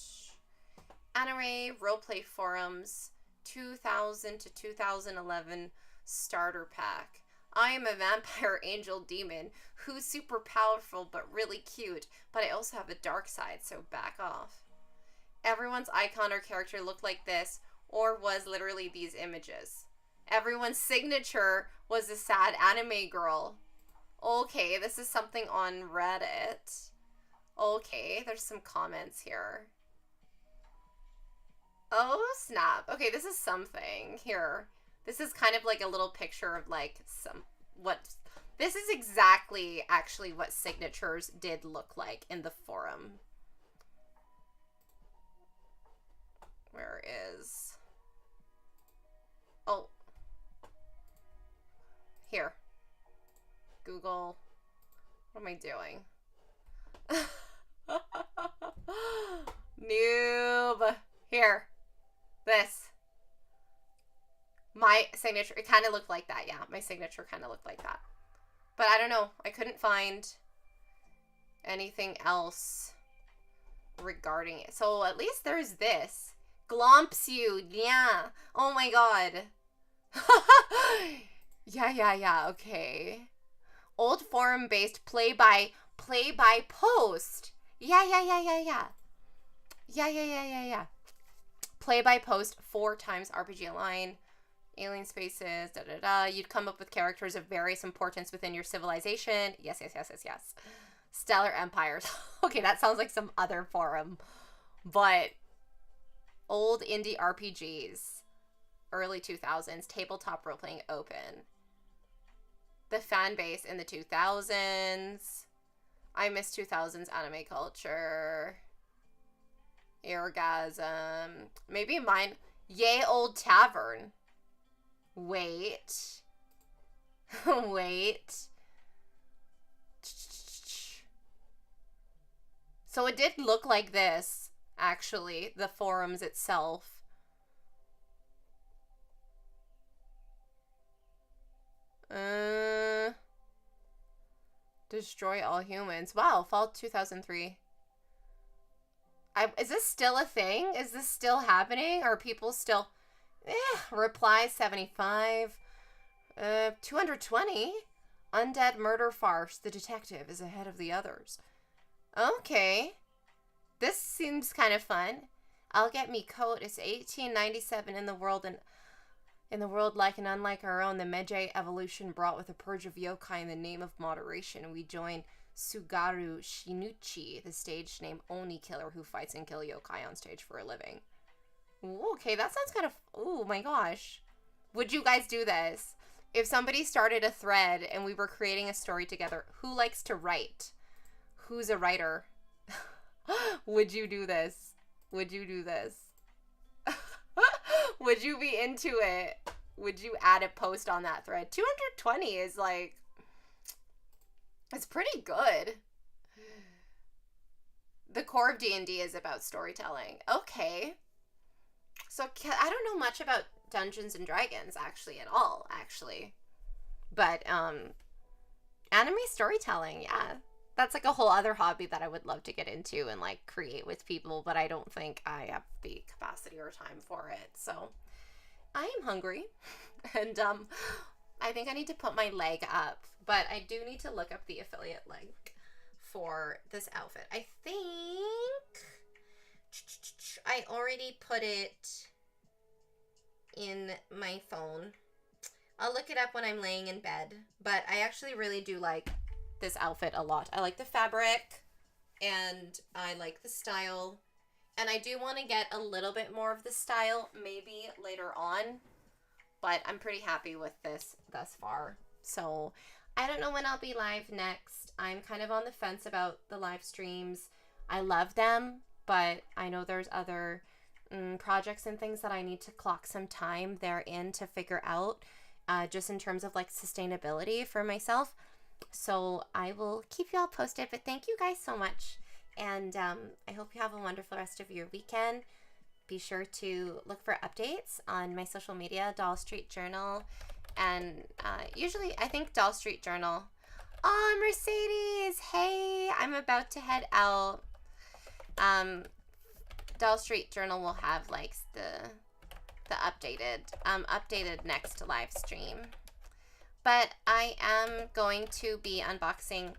Anime Roleplay Forums 2000 to 2011 Starter Pack. I am a vampire angel demon who's super powerful but really cute, but I also have a dark side, so back off. Everyone's icon or character looked like this, or was literally these images. Everyone's signature was a sad anime girl. Okay, this is something on Reddit. Okay, there's some comments here. Oh, snap. Okay, this is something. Here. This is kind of like a little picture of like this is exactly actually what signatures did look like in the forum. Where is... Oh. Here. Google. What am I doing? Noob. Here. This. My signature, it kind of looked like that. Yeah, my signature kind of looked like that. But I don't know. I couldn't find anything else regarding it. So at least there's this. Glomps you. Yeah. Oh my god. Yeah. Okay. Old forum-based play by post. Yeah. Yeah. Play by post 4 times RPG Online. Alien spaces, You'd come up with characters of various importance within your civilization. Yes. Stellar empires. Okay, that sounds like some other forum. But old indie RPGs. Early 2000s. Tabletop role-playing open. The fan base in the 2000s. I miss 2000s anime culture. Orgasm. Maybe mine. Yay Old Tavern. Wait. So it did look like this, actually, the forums itself. Destroy all humans. Wow, fall 2003. Is this still a thing? Is this still happening? Are people still... reply 75. 220. Undead murder farce. The detective is ahead of the others. Okay. This seems kind of fun. I'll get me coat. It's 1897 in the world, and in the world like and unlike our own, the Meiji evolution brought with a purge of yokai in the name of moderation. We join Sugaru Shinuchi, the stage name Oni killer who fights and kill yokai on stage for a living. Ooh, okay, that sounds kind of... Oh my gosh. Would you guys do this? If somebody started a thread and we were creating a story together, who likes to write? Who's a writer? Would you do this? Would you do this? Would you be into it? Would you add a post on that thread? 220 is like, it's pretty good. The core of D&D is about storytelling. Okay. So I don't know much about Dungeons and Dragons actually at all, actually. But anime storytelling, yeah. That's like a whole other hobby that I would love to get into and like create with people, but I don't think I have the capacity or time for it. So I am hungry and I think I need to put my leg up, but I do need to look up the affiliate link for this outfit. I think I already put it in my phone. I'll look it up when I'm laying in bed, but I actually really do like this outfit a lot. I like the fabric and I like the style, and I do want to get a little bit more of the style maybe later on, but I'm pretty happy with this thus far. So I don't know when I'll be live next. I'm kind of on the fence about the live streams. I love them, but I know there's other projects and things that I need to clock some time therein to figure out, just in terms of like sustainability for myself. So I will keep you all posted, but thank you guys so much. And I hope you have a wonderful rest of your weekend. Be sure to look for updates on my social media, Doll Street Journal. And usually I think Doll Street Journal. Oh, Mercedes, hey, I'm about to head out. Doll Street Journal will have like the updated next live stream. But I am going to be unboxing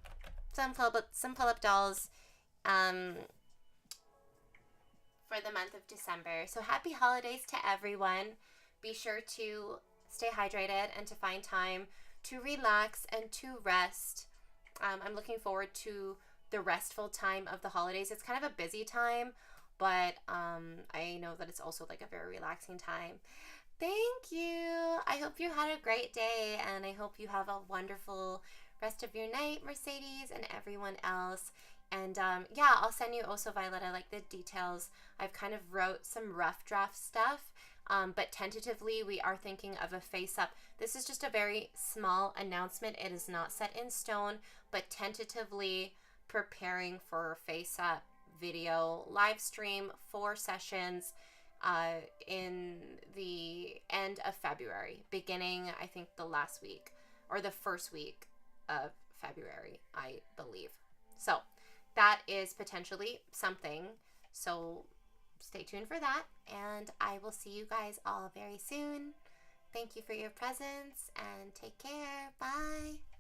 some pull-up dolls for the month of December. So happy holidays to everyone. Be sure to stay hydrated and to find time to relax and to rest. I'm looking forward to the restful time of the holidays. It's kind of a busy time, but I know that it's also like a very relaxing time. Thank you. I hope you had a great day, and I hope you have a wonderful rest of your night, Mercedes, and everyone else. And yeah, I'll send you also, Violet, I like the details. I've kind of wrote some rough draft stuff, but tentatively we are thinking of a face up. This is just a very small announcement. It is not set in stone, but tentatively preparing for face up video live stream 4 sessions in the end of February, beginning, I think, the last week or the first week of February, I believe. So that is potentially something. So stay tuned for that, and I will see you guys all very soon. Thank you for your presence, and take care. Bye.